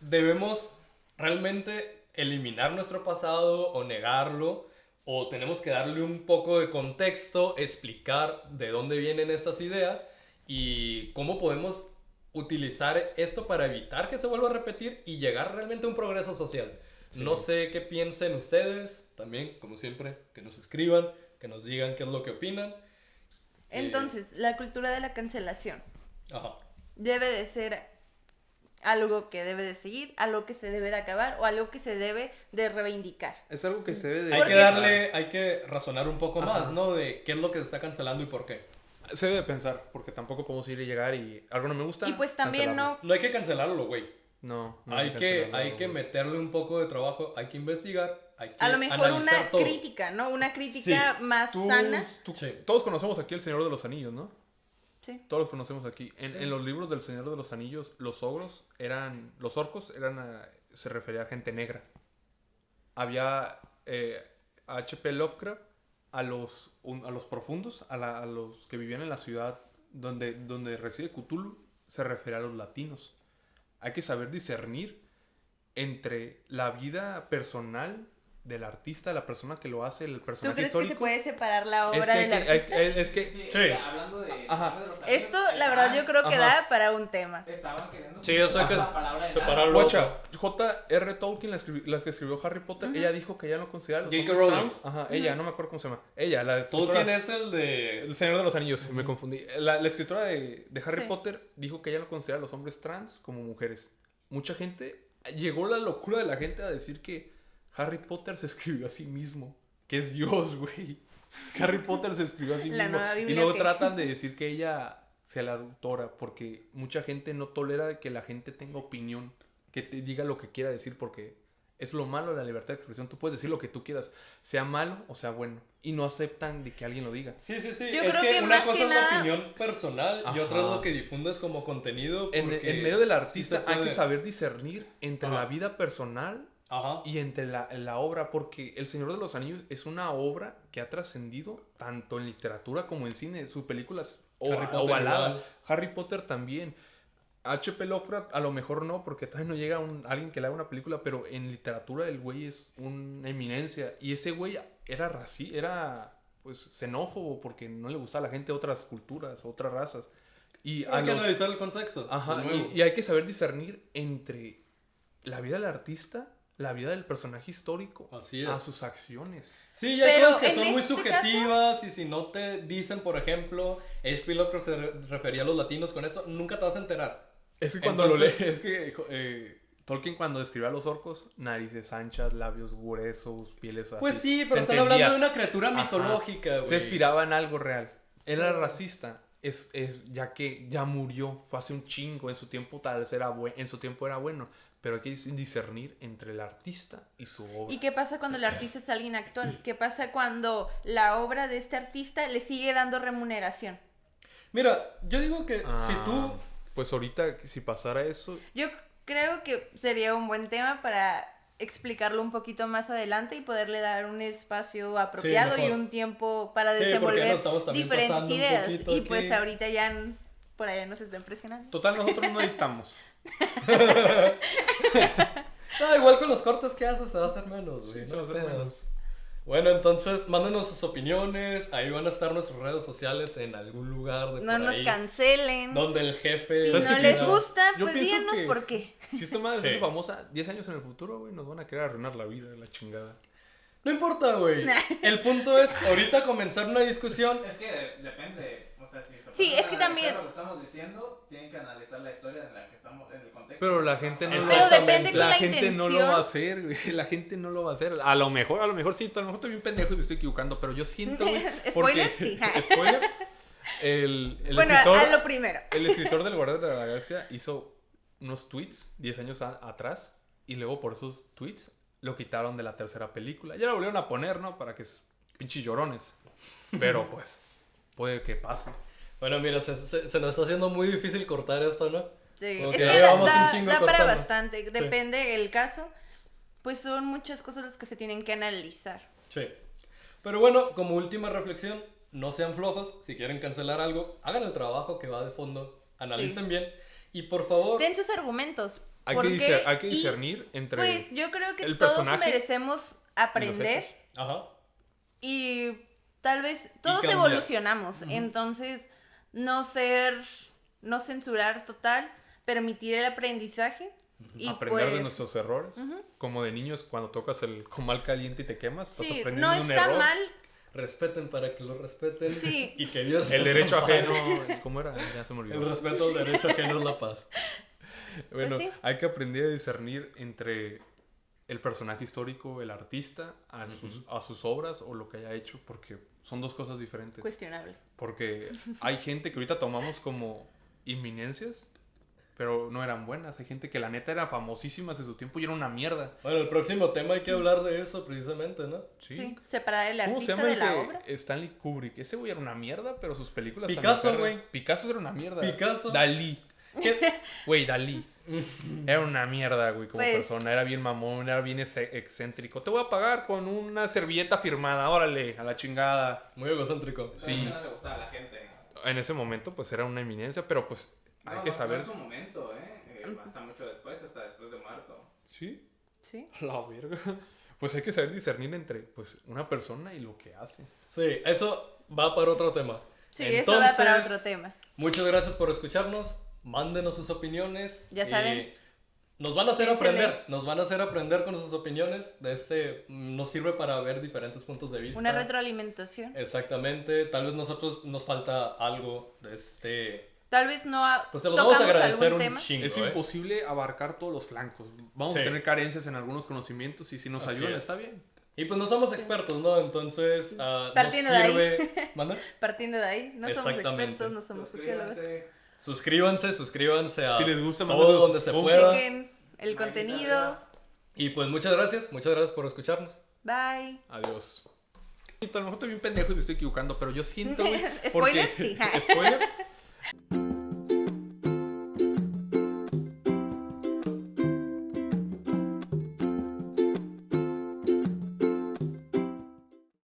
Debemos realmente eliminar nuestro pasado o negarlo, o tenemos que darle un poco de contexto, explicar de dónde vienen estas ideas y cómo podemos utilizar esto para evitar que se vuelva a repetir y llegar realmente a un progreso social. Sí. No sé qué piensen ustedes, también, como siempre, que nos escriban, que nos digan qué es lo que opinan. Entonces, la cultura de la cancelación Ajá. debe de ser algo que debe de seguir, algo que se debe de acabar o algo que se debe de reivindicar. Es algo que se debe de... Hay que razonar un poco Ajá. más, ¿no? De qué es lo que se está cancelando y por qué. Se debe de pensar, porque tampoco podemos ir y llegar y algo no me gusta. Y pues también cancelarlo. No hay que cancelarlo, güey. No, Hay cancelarlo, que güey. meterle un poco de trabajo, hay que investigar, hay que A lo mejor analizar una todo. crítica, ¿no? Una crítica más Tú- sana. Sí. Todos conocemos aquí El Señor de los Anillos, ¿no? Sí. Todos los conocemos aquí. En los libros del Señor de los Anillos, los orcos se refería a gente negra. Había H.P. Lovecraft a los profundos, a los que vivían en la ciudad donde reside Cthulhu, se refería a los latinos. Hay que saber discernir entre la vida personal del artista, la persona que lo hace, el ¿Tú personaje crees que se histórico. puede separar la Es obra que, del artista? es que Sí. Hablando de... Ajá. de los Anillos, Esto, la verdad, yo creo que Ajá. da para un tema. Estaban queriendo... Sí, eso hay que la palabra de separarlo. Guacha, J.R. Tolkien, la que escribió Harry Potter, ella dijo que ella no considera los J.K. hombres Rowling. trans. Ajá, ella, no me acuerdo cómo se llama. Ella, la escritora... Tolkien es el de... El Señor de los Anillos, me confundí. La escritora de Harry Sí. Potter dijo que ella no considera a los hombres trans como mujeres. Mucha gente... Llegó la locura de la gente a decir que Harry Potter se escribió a sí mismo. Que es Dios, güey. Harry Potter se escribió a sí La mismo. nueva Y Biblia luego que- tratan de decir que ella sea la autora. Porque mucha gente no tolera que la gente tenga opinión. Que te diga lo que quiera decir. Porque es lo malo de la libertad de expresión. Tú puedes decir lo que tú quieras. Sea malo o sea bueno. Y no aceptan de que alguien lo diga. Sí, sí, sí. Yo es creo que que una más cosa que es nada- la opinión personal y otra es Ajá. lo que difundes como contenido. En porque medio del sí artista se hay que puede- saber discernir entre Ajá. la vida personal Ajá. y entre la obra, porque El Señor de los Anillos es una obra que ha trascendido tanto en literatura como en cine. Sus películas Harry Potter ovalada. igual. Harry Potter también. H.P. Lovecraft a lo mejor no, porque todavía no llega alguien que le haga una película, pero en literatura el güey es una eminencia. Y ese güey era pues xenófobo porque no le gustaba a la gente de otras culturas, otras razas. Y Hay que analizar el contexto. Ajá, de nuevo. y hay que saber discernir entre la vida del artista, la vida del personaje histórico, Así es. a sus acciones. Sí, y hay Pero cosas que en son muy este subjetivas y si no te dicen, por ejemplo, H.P. Lovecraft se refería a los latinos con eso, nunca te vas a enterar. Es que cuando Entonces- lo lees, es que Tolkien cuando describía a los orcos, narices anchas, labios gruesos, pieles así. Pues sí, pero se están entendía. hablando de una criatura Ajá. mitológica, güey. Se inspiraba en algo real. Él era racista, ya que ya murió, fue hace un chingo, en su tiempo tal vez en su tiempo era bueno, pero hay que discernir entre el artista y su obra. ¿Y qué pasa cuando el artista es alguien actual? ¿Qué pasa cuando la obra de este artista le sigue dando remuneración? Mira, yo digo que si tú... Pues ahorita, si pasara eso, Yo creo que sería un buen tema para explicarlo un poquito más adelante y poderle dar un espacio apropiado y mejor. un tiempo para Sí, porque nos desenvolver estamos también diferentes pasando un ideas. poquito Y aquí. pues ahorita ya por allá nos están presionando. total, nosotros no editamos. Igual con los cortes que haces se va a hacer menos, güey. Sí, no se va a hacer pedo. menos. Bueno, entonces, mándenos sus opiniones. Ahí van a estar nuestras redes sociales en algún lugar de No por nos ahí, cancelen. donde el jefe... Si ¿Sabes no qué les pienso? gusta, Yo pues pienso díganos que- por qué. Si esta madre se Sí. hace famosa 10 años en el futuro, güey, nos van a querer arruinar la vida, la chingada. No importa, güey. El punto es ahorita comenzar una discusión. Es que depende, o sea, si se Sí, ponen es que a analizar también- lo que estamos diciendo, tienen que analizar la historia en la que estamos, en el contexto. Pero en el la que gente estamos no Pero Exactamente. depende con La la gente no lo va a intención. hacer, güey. La gente no lo va a hacer. A lo mejor sí, a lo mejor estoy bien pendejo y me estoy equivocando, pero yo siento, güey. ¿Spoiler? porque- Sí. Spoiler. El Bueno, escritor, a lo primero. el escritor del Guardián de la Galaxia hizo unos tweets 10 años atrás y luego por esos tweets lo quitaron de la tercera película. Ya lo volvieron a poner, ¿no? Para que pinches llorones. Pero pues, puede que pase. Bueno, mira, se nos está haciendo muy difícil cortar esto, ¿no? Sí, Ok, es que llevamos un da chingo para cortando. bastante. Depende el caso. Pues son muchas cosas las que se tienen que analizar. Sí. Pero bueno, como última reflexión, no sean flojos. Si quieren cancelar algo, hagan el trabajo que va de fondo. Analicen Sí. bien. Y por favor... Den sus argumentos. Hay ¿Por que, qué? hay que Y, discernir entre... Pues yo creo que el todos personaje merecemos aprender hechos. Ajá. y tal vez todos cambiar. evolucionamos. Entonces, no censurar total, permitir el aprendizaje y aprender pues de nuestros errores. Como de niños cuando tocas el comal caliente y te quemas. Estás sí, aprendiendo no de un está error. mal. Respeten para que lo respeten. Sí. Y que Dios El los derecho ampare. ajeno. ¿Cómo era? Ya se me olvidó. El respeto al derecho ajeno es la paz. Bueno, sí. hay que aprender a discernir entre el personaje histórico, el artista, a sus obras o lo que haya hecho, porque son dos cosas diferentes. Cuestionable. Porque hay gente que ahorita tomamos como inminencias, pero no eran buenas. Hay gente que la neta era famosísimas en su tiempo y era una mierda. Bueno, el próximo tema hay que hablar de eso precisamente, ¿no? Sí. Separar el ¿Cómo se artista llama de el la que obra. Stanley Kubrick? Ese güey era una mierda, pero sus películas Picasso, también güey. perras. Picasso era una mierda. Picasso. Dalí. ¿Qué? Güey, Dalí. Era una mierda, güey, como Pues- persona. Era bien mamón, era bien excéntrico. Te voy a pagar con una servilleta firmada. Órale, a la chingada. Muy egocéntrico. Pero Sí. es que no le gustaba a la gente. En ese momento, pues, era una eminencia, pero pues hay que saber. No en su momento, hasta mucho después, hasta después de muerto. Sí, Sí. a la verga. Pues hay que saber discernir entre, pues, una persona y lo que hace. Sí, eso va para otro tema. Sí, eso va para Entonces, otro tema. Muchas gracias por escucharnos. Mándenos sus opiniones. Ya saben. Nos van a hacer Piénsenle. aprender. Nos van a hacer aprender con sus opiniones. Nos sirve para ver diferentes puntos de vista. Una retroalimentación. Exactamente. Tal vez nosotros nos falta algo de Tal vez no Pues se los vamos a tocamos agradecer algún un tema. chingo. Es imposible abarcar todos los flancos. Vamos Sí. a tener carencias en algunos conocimientos y si nos Así ayudan, es. está bien. Y pues no somos expertos, ¿no? Entonces, Partiendo nos de ahí. sirve... ¿Manda? Partiendo de ahí, no somos Exactamente. expertos, no somos sociólogos. Suscríbanse a Si les gusta, todo mándenos donde sus se posts. pueda. Chequen el contenido. Y pues muchas gracias por escucharnos. Bye. Adiós. A lo mejor estoy bien pendejo y me estoy equivocando, pero yo siento, güey, Spoiler, porque- sí. Spoiler.